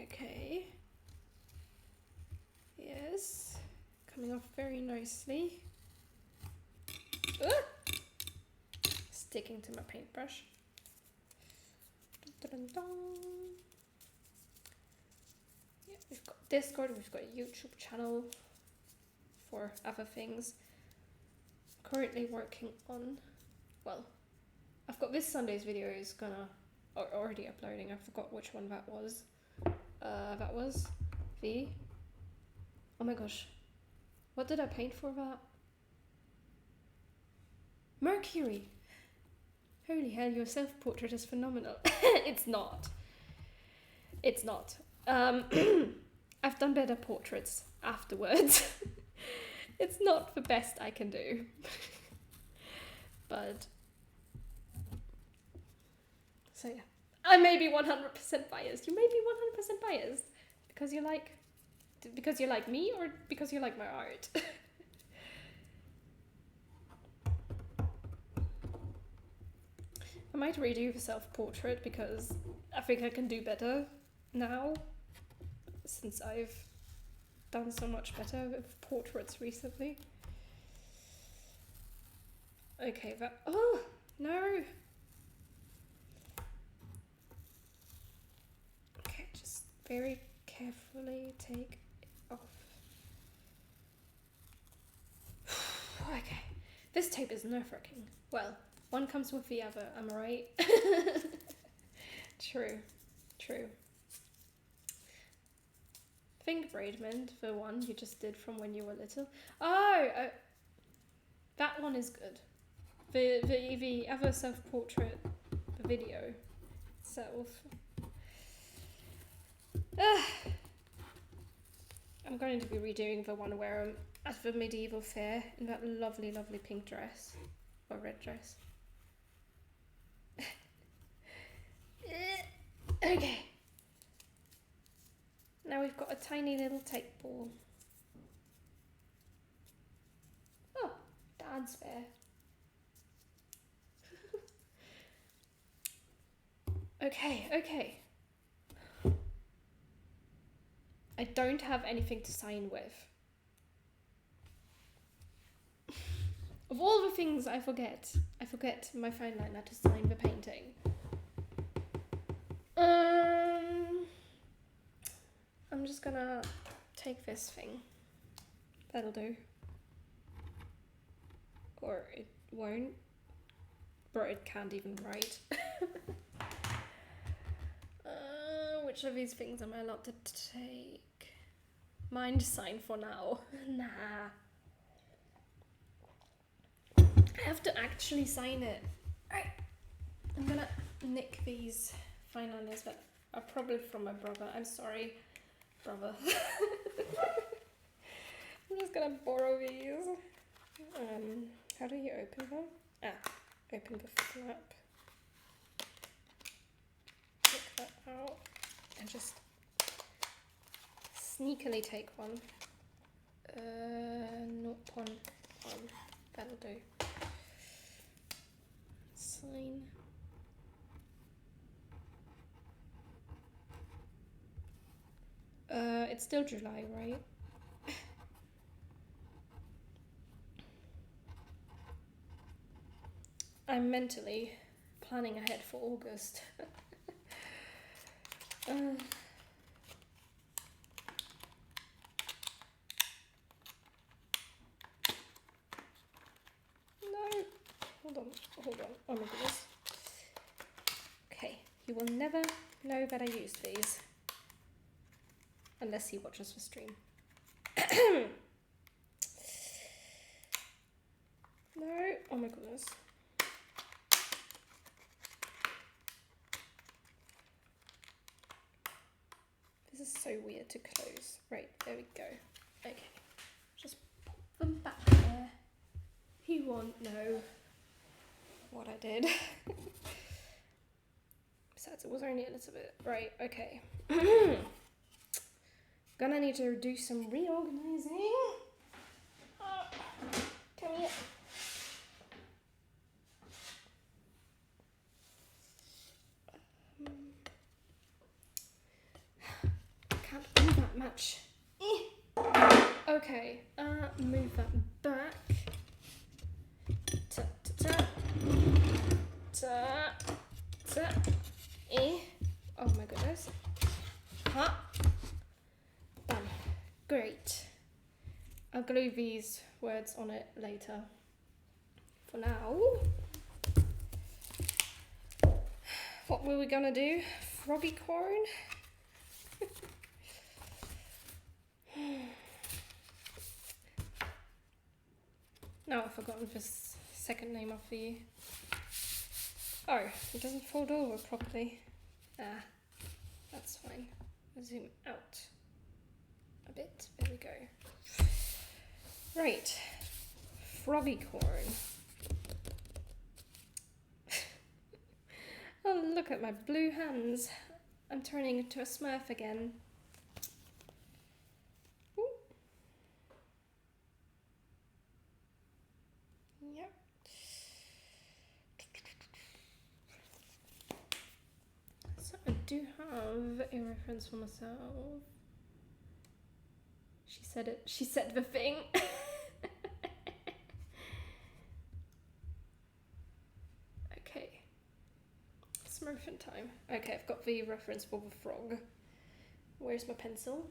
Okay. Yes. Coming off very nicely. Sticking to my paintbrush. Dun, dun, dun. Yeah, we've got Discord, we've got a YouTube channel for other things. Currently working on, well, I've got this Sunday's video is already uploading. I forgot which one that was. That was the, oh my gosh, what did I paint for that? Mercury. Holy hell, your self-portrait is phenomenal. It's not. It's not. I've done better portraits afterwards. It's not the best I can do. But, so yeah. I may be 100% biased. You may be 100% biased. Because you like me, or because you like my art? I might redo the self-portrait because I think I can do better now, since I've done so much better with portraits recently. Okay, that, oh no! Okay, just very carefully take it off. Okay, this tape is nerve-wracking. Well, one comes with the other, am I right? True, true. Think Braidman, the one you just did from when you were little. Oh, that one is good. The other self-portrait, the video itself. I'm going to be redoing the one where I'm at the medieval fair in that lovely, lovely pink dress. Or red dress. Okay. Now we've got a tiny little tape ball. Oh, Dad's fair. Okay, okay. I don't have anything to sign with. Of all the things I forget my fine liner to sign the painting. I'm just gonna take this thing. That'll do. Or it won't. Bro, it can't even write. Which of these things am I allowed to take? Mind sign for now. Nah. I have to actually sign it. Right. I'm gonna nick these fine liners that are probably from my brother. I'm sorry, brother. I'm just gonna borrow these. How do you open them? Open the flap. Take that out and just sneakily take one. 0.1. That'll do. Sign. It's still July, right? I'm mentally planning ahead for August. No, hold on. Oh my goodness. Okay, he will never know that I use these. Unless he watches the stream. No, oh my goodness. This is so weird to close. Right, there we go. Okay, just pop them back there. He won't know what I did. Besides, it was only a little bit. Right, okay. Gonna need to do some reorganizing. Come here. Can't move that much. Okay, move that back. Ta ta ta. Ta ta. Oh my goodness. Ha. Bam. Great. I'll glue these words on it later. For now, what were we gonna do? Froggy corn? No, I've forgotten this second name of the... Oh, it doesn't fold over properly. That's fine. Zoom out a bit. There we go. Right. Froggy corn. Oh, look at my blue hands. I'm turning into a Smurf again. Ooh. Yep. So I do have a reference for myself. She said it. She said the thing. Okay. Smurfing time. Okay, I've got the reference for the frog. Where's my pencil?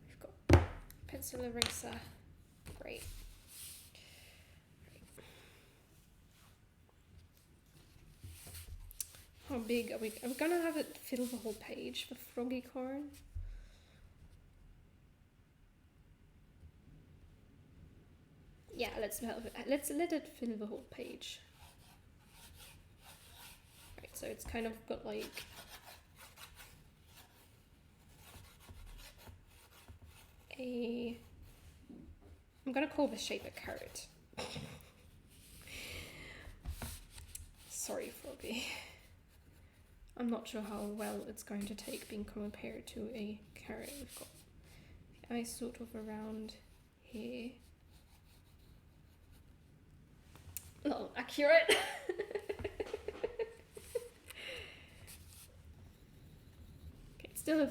We've got pencil eraser. Great. How big are we? I'm gonna have it fill the whole page, the froggy corn. Yeah, let's let it fill the whole page. Right, so it's kind of got like a... I'm gonna call this shape a carrot. Sorry, Froggy. I'm not sure how well it's going to take being compared to a carrot. We've got the eye sort of around here. Not accurate. Okay, it's still a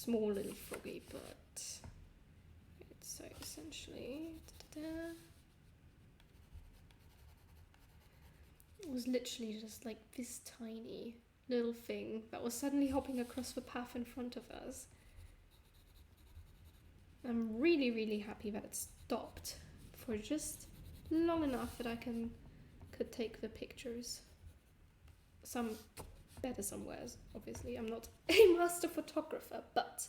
small little froggy, but it's so essentially it was literally just like this tiny little thing that was suddenly hopping across the path in front of us. I'm really, really happy that it stopped for just long enough that I could take the pictures. Some better, some worse, obviously. I'm not a master photographer, but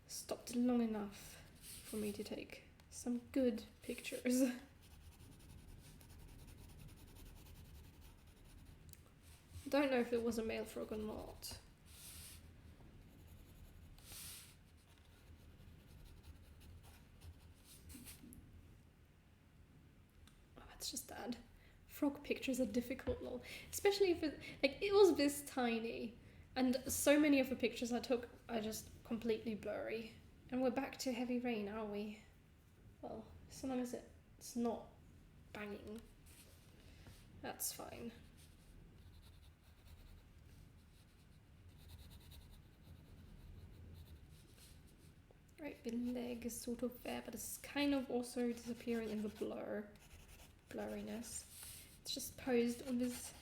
stopped long enough for me to take some good pictures. Don't know if it was a male frog or not. Oh, that's just bad. Frog pictures are difficult, lol. Especially if it was this tiny, and so many of the pictures I took are just completely blurry. And we're back to heavy rain, are we? Well, as long as it's not banging, that's fine. Right, the leg is sort of there, but it's kind of also disappearing in the blurriness. It's just posed on this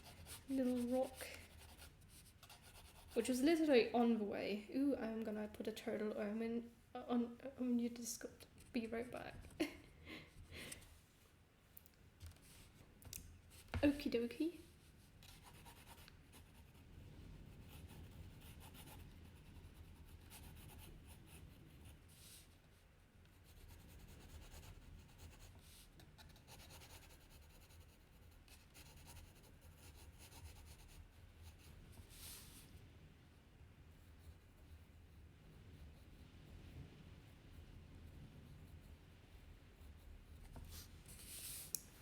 little rock, which was literally on the way. Ooh, I'm gonna put a turtle omen on your Discord. Be right back. Okie dokie.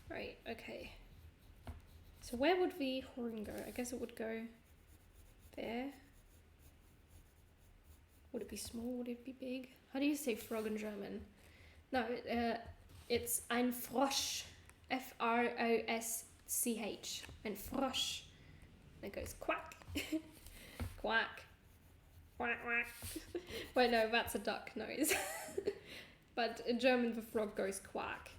Right, okay. So where would the horn go? I guess it would go there. Would it be small? Would it be big? How do you say frog in German? No, it's ein Frosch. F-R-O-S-C-H. Ein Frosch. And it goes quack. Quack. Quack, quack. Wait, no, that's a duck noise. But in German, the frog goes quack.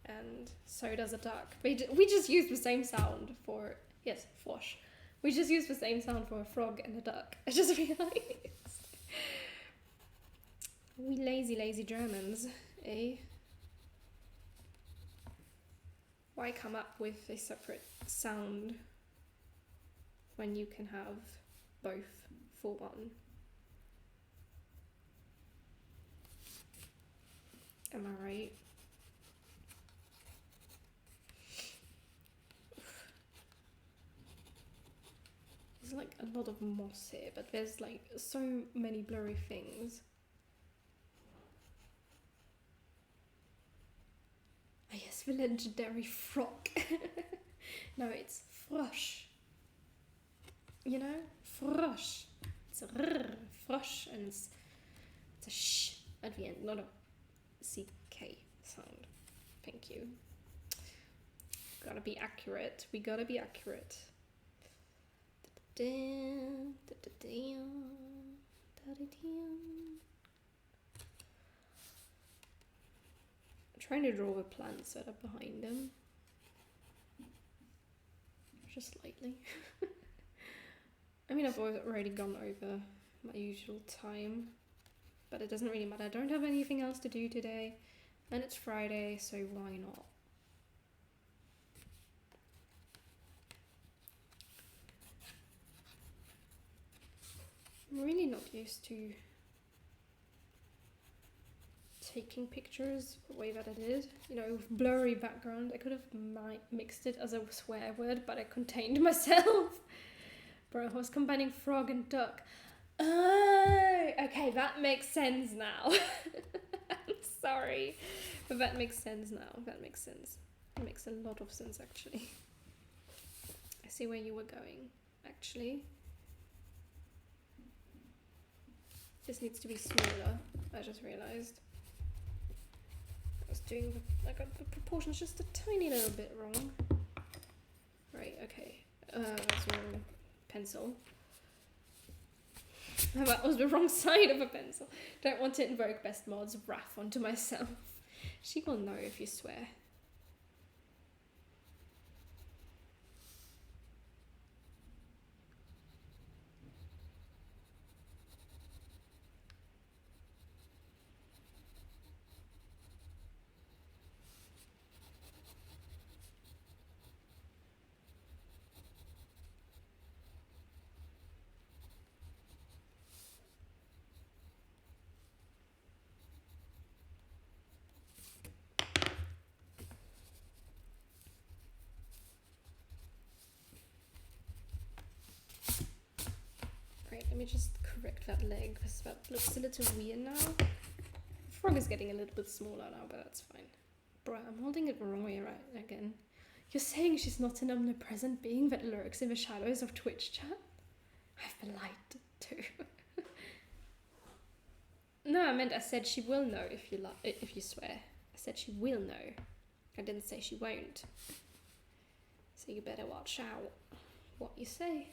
And so does a duck. We just use the same sound for, yes, Frosch. We just use the same sound for a frog and a duck. I just realised. We lazy Germans, eh? Why come up with a separate sound when you can have both for one? Am I right? There's like a lot of moss here, but there's like so many blurry things. Oh yes, the legendary frog. No, it's Frosch. You know? Frosch. It's a rrr, Frosch, and it's a sh at the end, not a CK sound. Thank you. Gotta be accurate. We gotta be accurate. I'm trying to draw a plant setup behind them. Just slightly. I mean, I've already gone over my usual time, but it doesn't really matter. I don't have anything else to do today, and it's Friday, so why not? I'm really not used to taking pictures the way that it is. You know, with blurry background. I could have mixed it as a swear word, but I contained myself. Bro, I was combining frog and duck. Oh, okay, that makes sense now. I'm sorry, but that makes sense now. That makes sense. It makes a lot of sense, actually. I see where you were going, actually. This needs to be smaller, I just realised. I got the proportions just a tiny little bit wrong. Right, okay. That's wrong. Pencil. That was the wrong side of a pencil. Don't want to invoke Best Mod's wrath onto myself. She will know if you swear. Right, let me just correct that leg because that looks a little weird now. The frog is getting a little bit smaller now, but that's fine. Bruh, I'm holding it the wrong way right again. You're saying she's not an omnipresent being that lurks in the shadows of Twitch chat? I've been lied to. No, I said she will know if you swear. I said she will know. I didn't say she won't. So you better watch out what you say.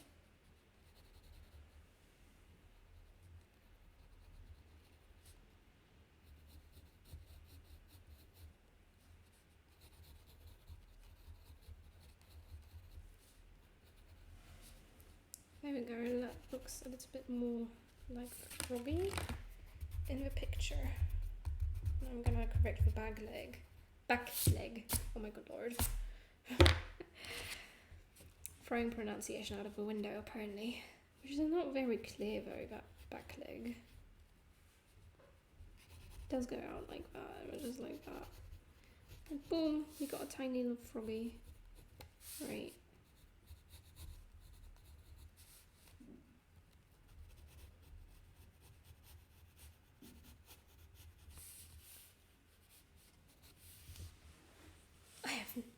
There we go, that looks a little bit more like Froggy in the picture. Now I'm gonna correct the back leg. Oh my good lord. Throwing pronunciation out of the window apparently. Which is not very clear though, that back leg. It does go out like that, just like that. And boom, we got a tiny little froggy. Right.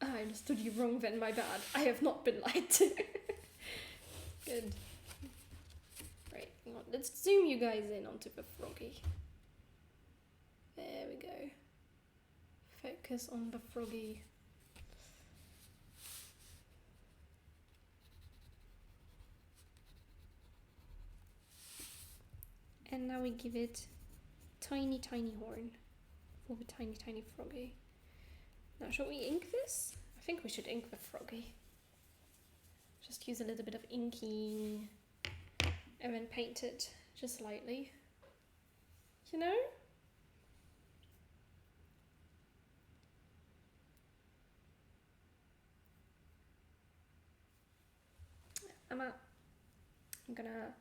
I understood you wrong then, my bad. I have not been lied to. Good. Right, let's zoom you guys in onto the froggy. There we go. Focus on the froggy. And now we give it tiny horn for the tiny froggy. Now, shall we ink this? I think we should ink the froggy. Just use a little bit of inking and then paint it just lightly. You know? I'm gonna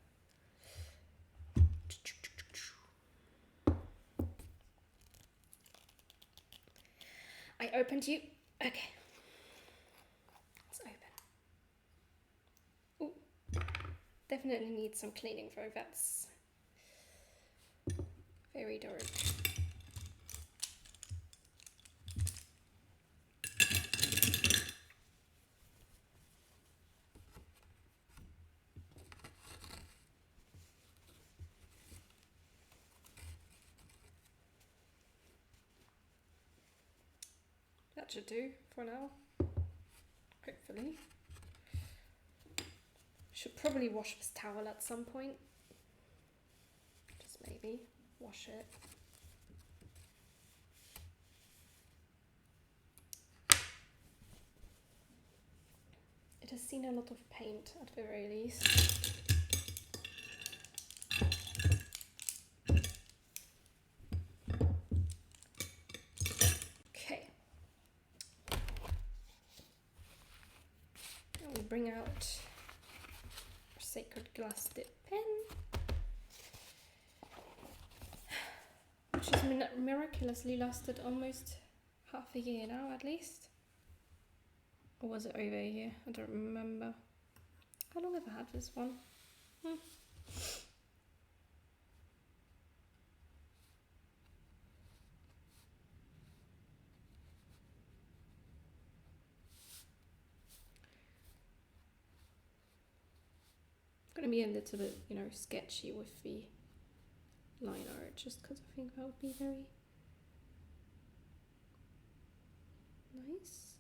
I opened you. Okay. It's open. Ooh. Definitely needs some cleaning though. That's very dark. That should do for now. Hopefully. Should probably wash this towel at some point. Just maybe wash it. It has seen a lot of paint at the very least. Okay. Now we bring out our sacred glass dip pen, which has miraculously lasted almost half a year now at least. Or was it over a year? I don't remember. How long have I had this one? Gonna be a little bit, sketchy with the line art, just because I think that would be very nice.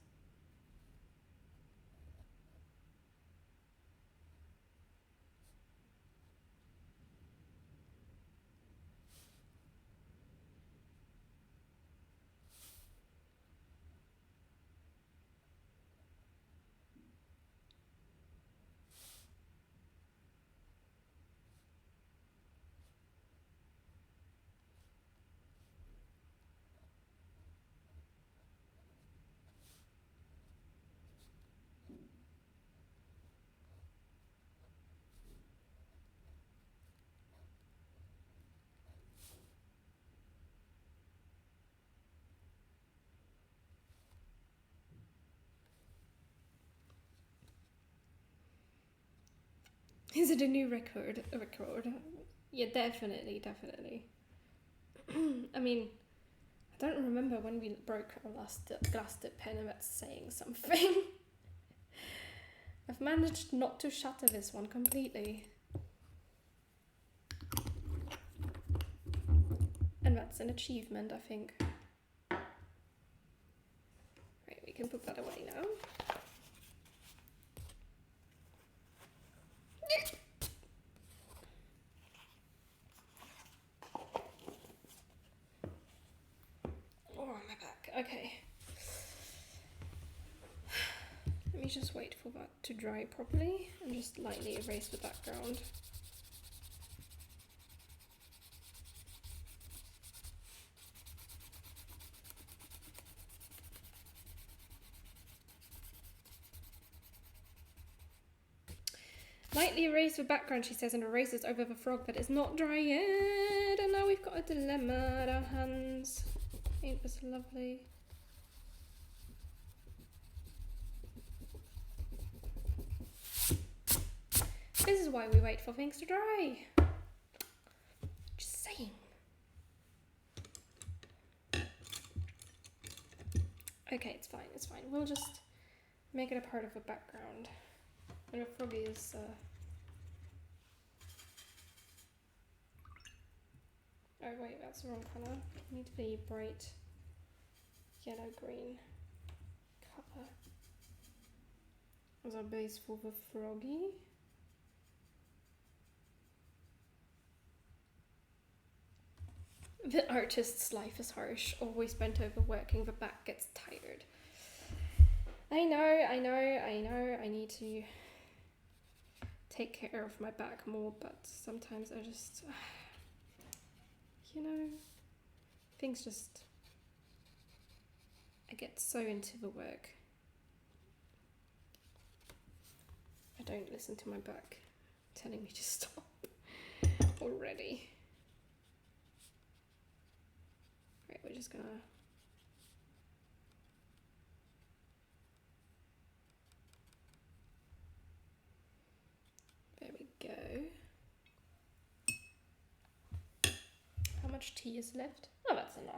Is it a new record? A record? Yeah, definitely. I mean, I don't remember when we broke our last glass dip pen and that's saying something. I've managed not to shatter this one completely. And that's an achievement, I think. Right, we can put that away now. Oh, my back. Okay. Let me just wait for that to dry properly and just lightly erase the background. Lightly erase the background, she says, and erases over the frog that is not dry yet. And now we've got a dilemma at our hands. Ain't this lovely? This is why we wait for things to dry. Just saying. Okay, it's fine, it's fine. We'll just make it a part of the background. And the froggy is... Oh wait, that's the wrong colour. Need to be bright yellow-green colour. As our base for the froggy. The artist's life is harsh, always bent over working, the back gets tired. I know, I need to take care of my back more, but sometimes I just, you know, things just, I get so into the work. I don't listen to my back telling me to stop already. Right, we're just gonna there we go. How much tea is left? Oh, that's enough.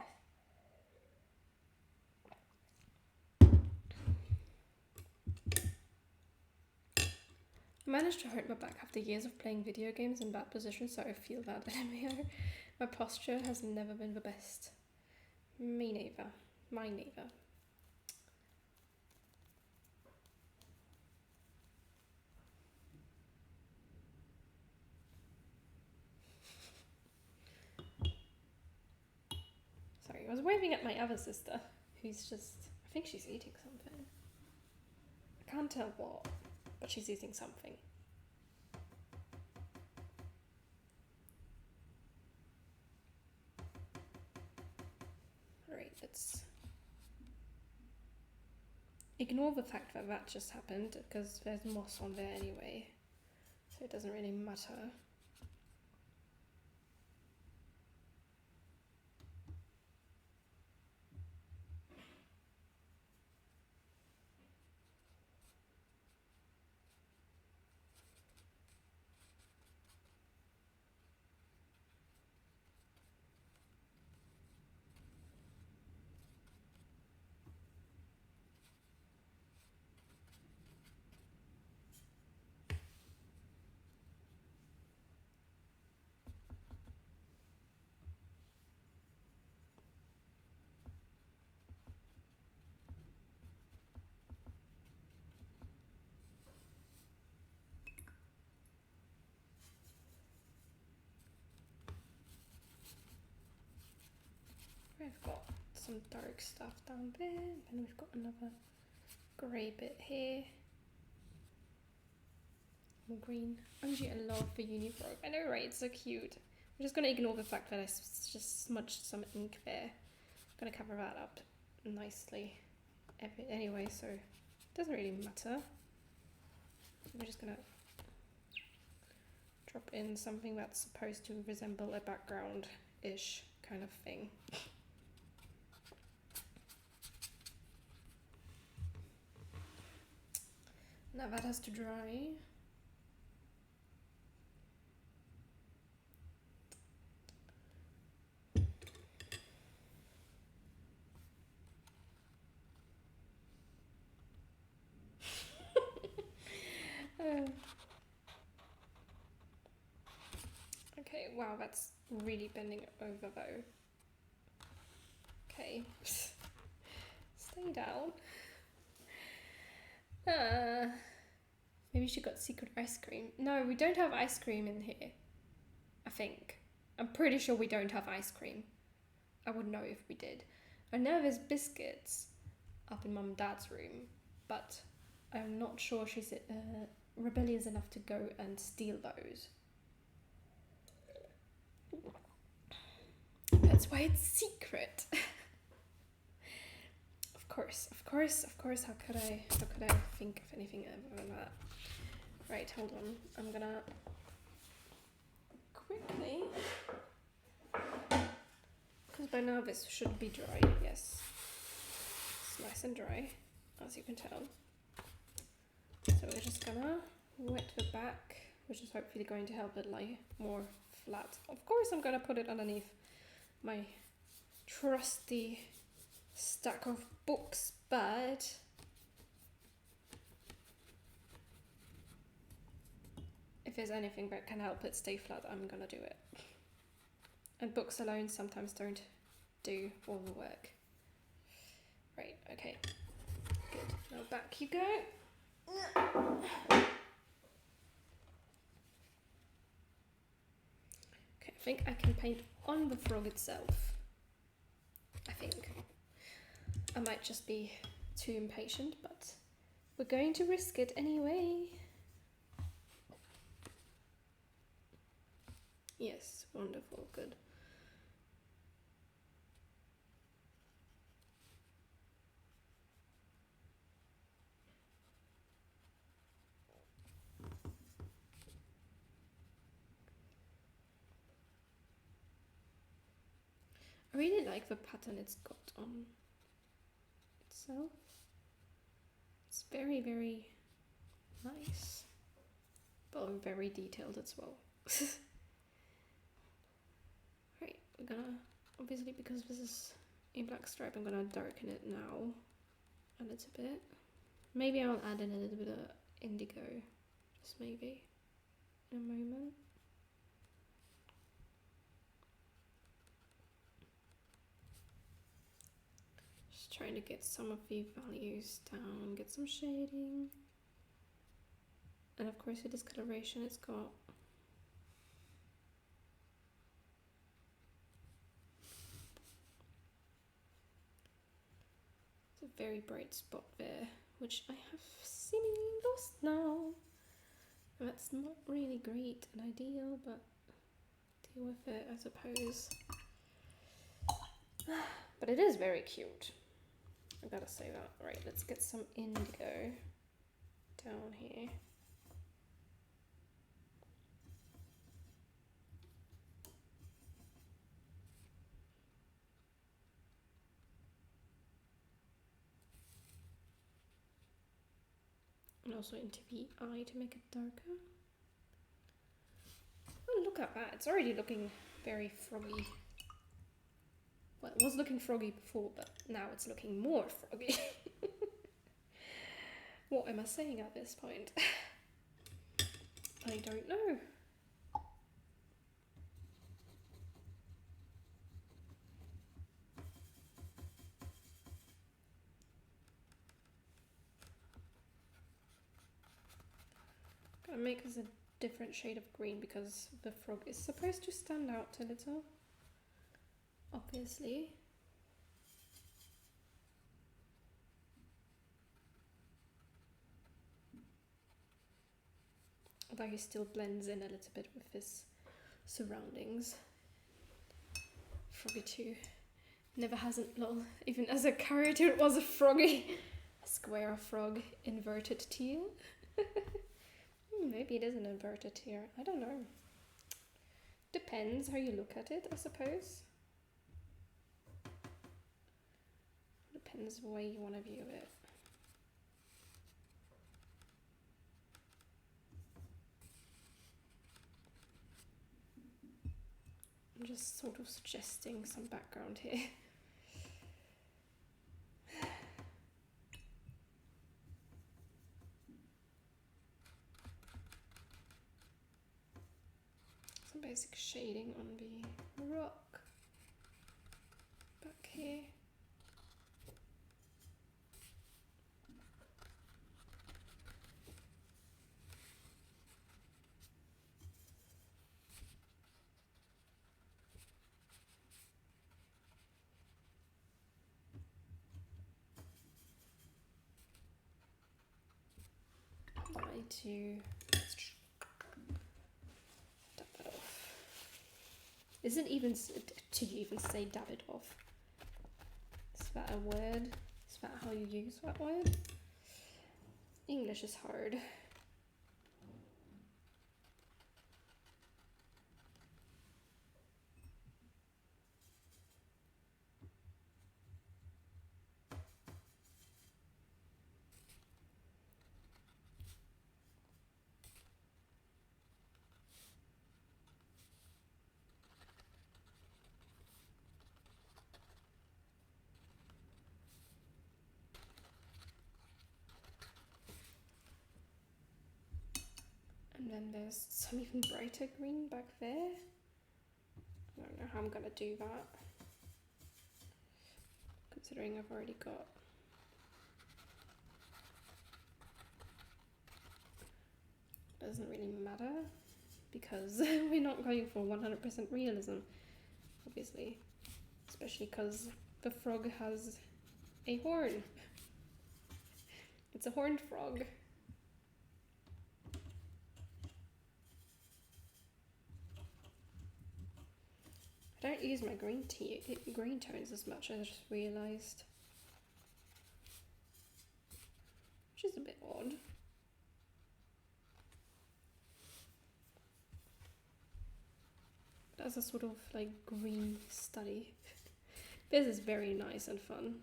I managed to hurt my back after years of playing video games in bad positions, so I feel that LMAO. My posture has never been the best. Me neither. Mine neither. Sorry, I was waving at my other sister, who's just, I think she's eating something. I can't tell what, but she's eating something. Right, let's ignore the fact that that just happened, because there's moss on there anyway, so it doesn't really matter. We've got some dark stuff down there, and we've got another grey bit here. More green. Angie, I love the uniform. I know, right? It's so cute. I'm just going to ignore the fact that I just smudged some ink there. I'm going to cover that up nicely anyway, so it doesn't really matter. We're just going to drop in something that's supposed to resemble a background-ish kind of thing. Now that has to dry. wow, that's really bending over though. Okay. Stay down. Maybe she got secret ice cream. No, we don't have ice cream in here. I think. I'm pretty sure we don't have ice cream. I would know if we did. I know there's biscuits up in Mum and Dad's room, but I'm not sure she's rebellious enough to go and steal those. That's why it's secret. Of course. How could I think of anything other than that? Right, hold on. I'm gonna quickly, because by now this should be dry. Yes, it's nice and dry, as you can tell. So we're just gonna wet the back, which is hopefully going to help it lie more flat. Of course, I'm gonna put it underneath my trusty stack of books, but if there's anything that can help it stay flat, I'm gonna do it. And books alone sometimes don't do all the work. Right, okay. Good. Now back you go. Okay, I think I can paint on the frog itself. I think. I might just be too impatient, but we're going to risk it anyway. Yes, wonderful, good. I really like the pattern it's got on itself. It's very, very nice, but very detailed as well. Right, we're gonna, obviously because this is a black stripe, I'm gonna darken it now a little bit. Maybe I'll add in a little bit of indigo, just maybe, in a moment. Just trying to get some of the values down, get some shading. And of course with this coloration it's got a very bright spot there, which I have seemingly lost now. And that's not really great and ideal, but deal with it, I suppose. But it is very cute. I gotta say that. Right, let's get some indigo down here. And also into the eye to make it darker. Oh, look at that. It's already looking very froggy. Well, it was looking froggy before, but now it's looking more froggy. What am I saying at this point? I don't know. Gonna make this a different shade of green because the frog is supposed to stand out a little, obviously. Although he still blends in a little bit with his surroundings. Froggy 2 never hasn't, lol. Even as a character it was a froggy. A square frog, inverted teal. Maybe it is an inverted tear, I don't know. Depends how you look at it, I suppose. Depends the way you want to view it. I'm just sort of suggesting some background here. Some basic shading on the rock back here. To dab that off. Is it even to even say dab it off? Is that a word? Is that how you use that word? English is hard. And then there's some even brighter green back there. I don't know how I'm gonna do that, considering I've already got doesn't really matter because we're not going for 100% realism, obviously, especially because the frog has a horn. It's a horned frog. I don't use my green tones as much, I just realised. Which is a bit odd. That's a sort of like green study. This is very nice and fun.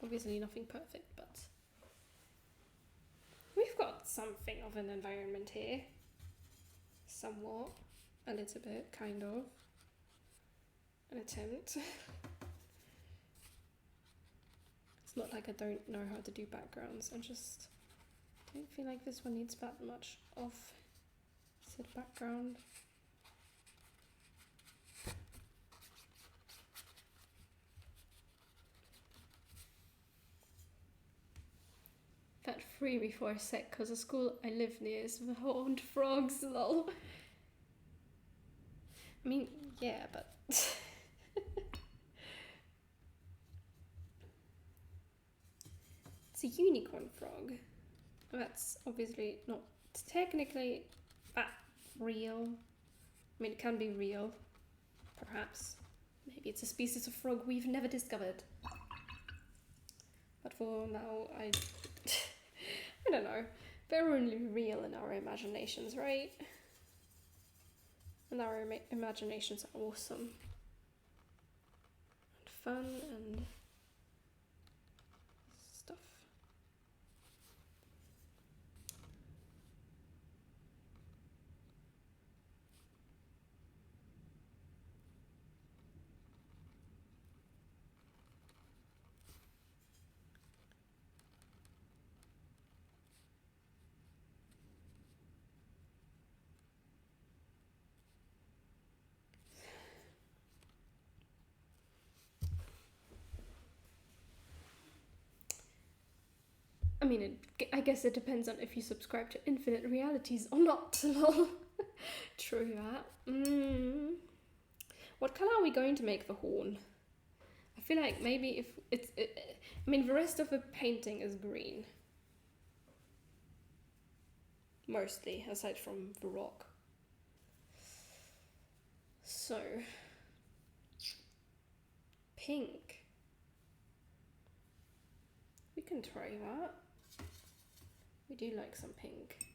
Obviously nothing perfect, but we've got something of an environment here. Somewhat. A little bit, kind of. An attempt. It's not like I don't know how to do backgrounds, I just don't feel like this one needs that much of said background. That threw me for a sec because the school I live near is the horned frogs, lol. I mean, yeah, but it's a unicorn frog. That's obviously not technically that real. I mean, it can be real, perhaps. Maybe it's a species of frog we've never discovered. But for now, I don't know. They're only real in our imaginations, right? And our imaginations are awesome. And fun and stuff. I mean, I guess it depends on if you subscribe to infinite realities or not. True that. What colour are we going to make the horn? I feel like maybe if I mean, the rest of the painting is green. Mostly, aside from the rock. So, pink. We can try that. We do like some pink.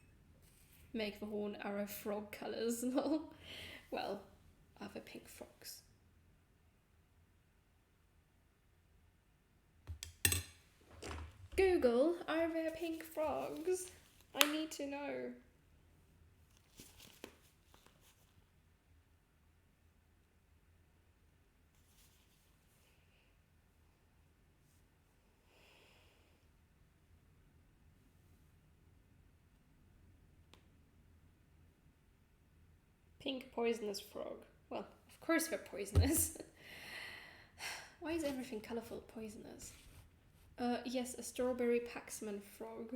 Make the horn our frog colours. Well, other pink frogs. Google, are there pink frogs? I need to know. Pink poisonous frog. Well, of course they're poisonous. Why is everything colourful poisonous? Yes, a strawberry paxman frog.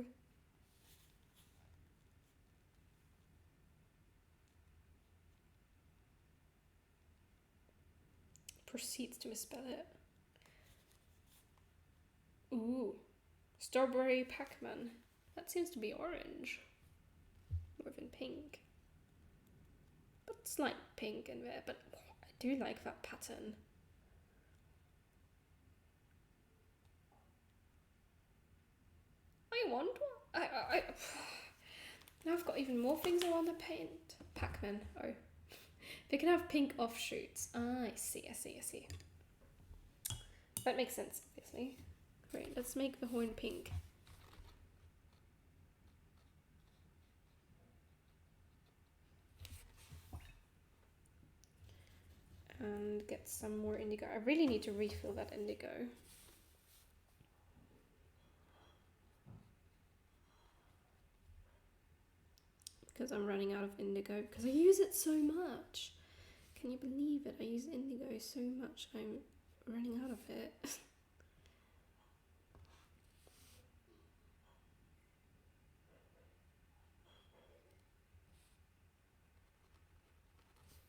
Proceeds to misspell it. Ooh, strawberry Pac-Man. That seems to be orange, more than pink. But slight pink in there, but I do like that pattern. I want one. Now I've got even more things I want to paint. Pac-Man, oh. They can have pink offshoots. Ah, I see. That makes sense, obviously. Great, let's make the horn pink. And get some more indigo. I really need to refill that indigo. Because I'm running out of indigo. Because I use it so much. Can you believe it? I use indigo so much. I'm running out of it.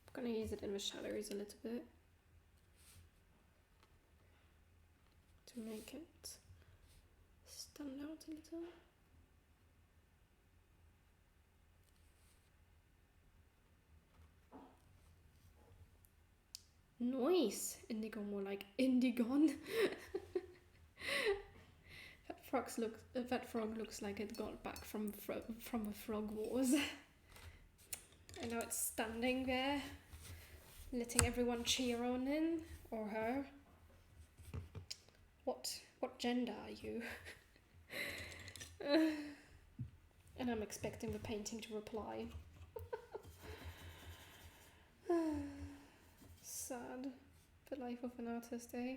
I'm gonna use it in the shadows a little bit. To make it stand out a little. Nice! Indigo, more like Indigon. That frog looks like it got back from a frog wars. I know it's standing there, letting everyone cheer on him or her. What gender are you? And I'm expecting the painting to reply. Sad. The life of an artist, eh?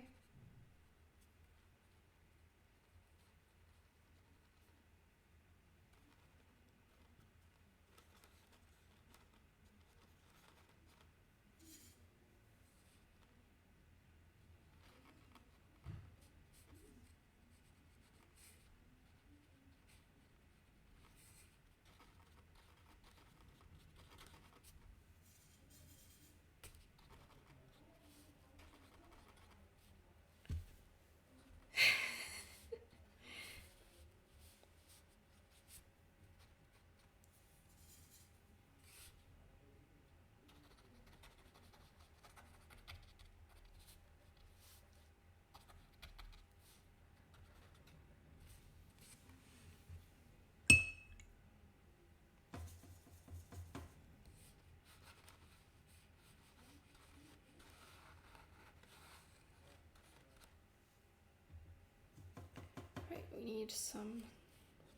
Right, we need some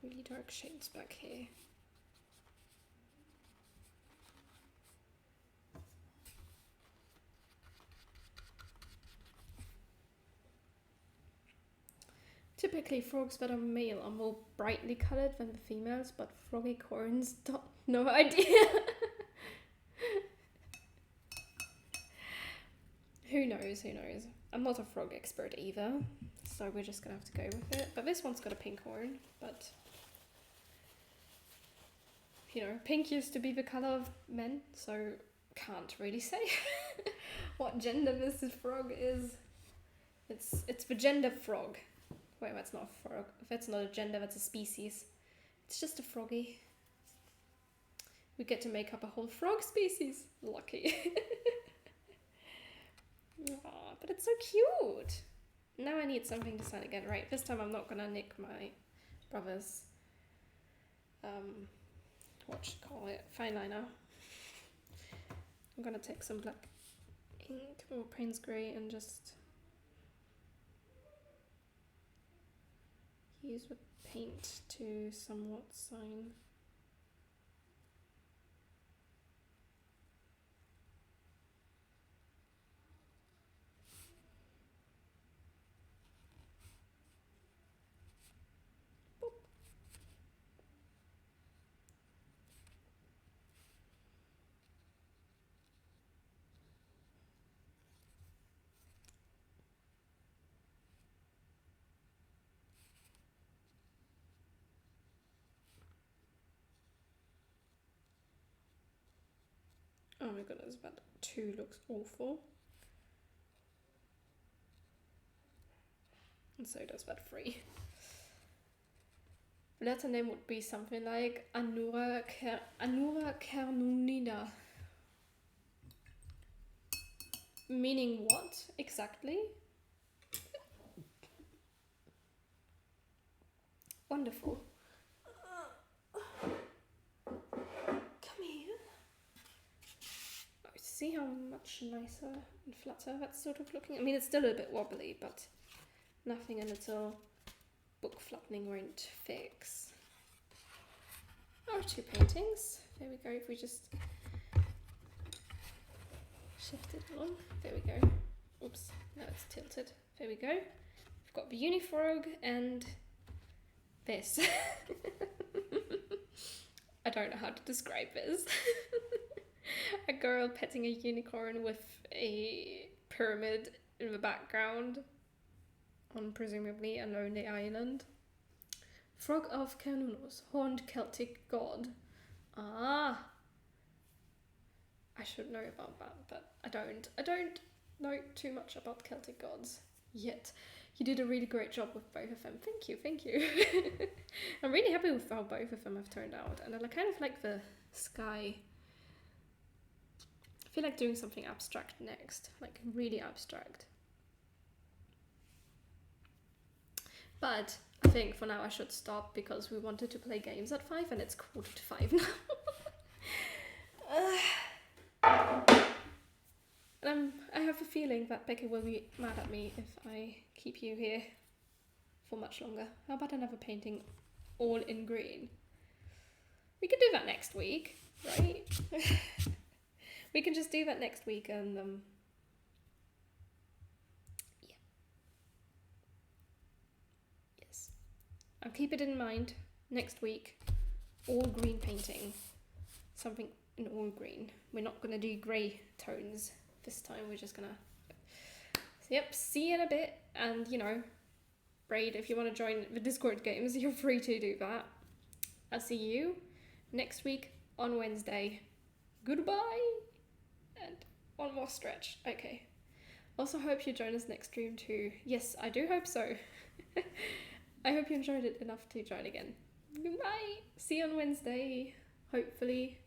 really dark shades back here. Typically, frogs that are male are more brightly coloured than the females, but froggy corns, no idea. Who knows? I'm not a frog expert either, so we're just gonna have to go with it. But this one's got a pink horn, but you know, pink used to be the colour of men, so can't really say what gender this frog is. It's the gender frog. Wait, that's not a frog. That's not a gender, that's a species. It's just a froggy. We get to make up a whole frog species. Lucky. Aww, but it's so cute. Now I need something to sign again. Right, this time I'm not gonna nick my brother's, what should I call it? Fine liner. I'm gonna take some black ink or Payne's Grey and just use the paint to somewhat sign. Oh my goodness, but 2 looks awful. And so does that 3. The letter name would be something like Anura Kernunida. Meaning what exactly? Wonderful. Come here. Oh, see how much nicer and flatter that's sort of looking? I mean, it's still a bit wobbly, but nothing a little book flattening won't fix. Our 2 paintings. There we go. If we just shift it along. There we go. Oops, now it's tilted. There we go. We've got the Unifrog and this. I don't know how to describe this. A girl petting a unicorn with a pyramid in the background on presumably a lonely island. Frog of Cernunnos, horned Celtic god. Ah, I should know about that, but I don't. I don't know too much about Celtic gods yet. You did a really great job with both of them. Thank you, thank you. I'm really happy with how both of them have turned out, and I kind of like the sky. I feel like doing something abstract next, like really abstract. But I think for now I should stop because we wanted to play games at 5 and it's 4:45 now. And I have a feeling that Becky will be mad at me if I keep you here for much longer. How about another painting all in green? We could do that next week, right? We can just do that next week and yeah. Yes. I'll keep it in mind next week. All green painting. Something in all green. We're not gonna do grey tones this time. We're just gonna yep, see you in a bit. And you know, Braid, if you want to join the Discord games, you're free to do that. I'll see you next week on Wednesday. Goodbye. And one more stretch. Okay. Also hope you join us next stream too. Yes, I do hope so. I hope you enjoyed it enough to join again. Goodbye. See you on Wednesday. Hopefully.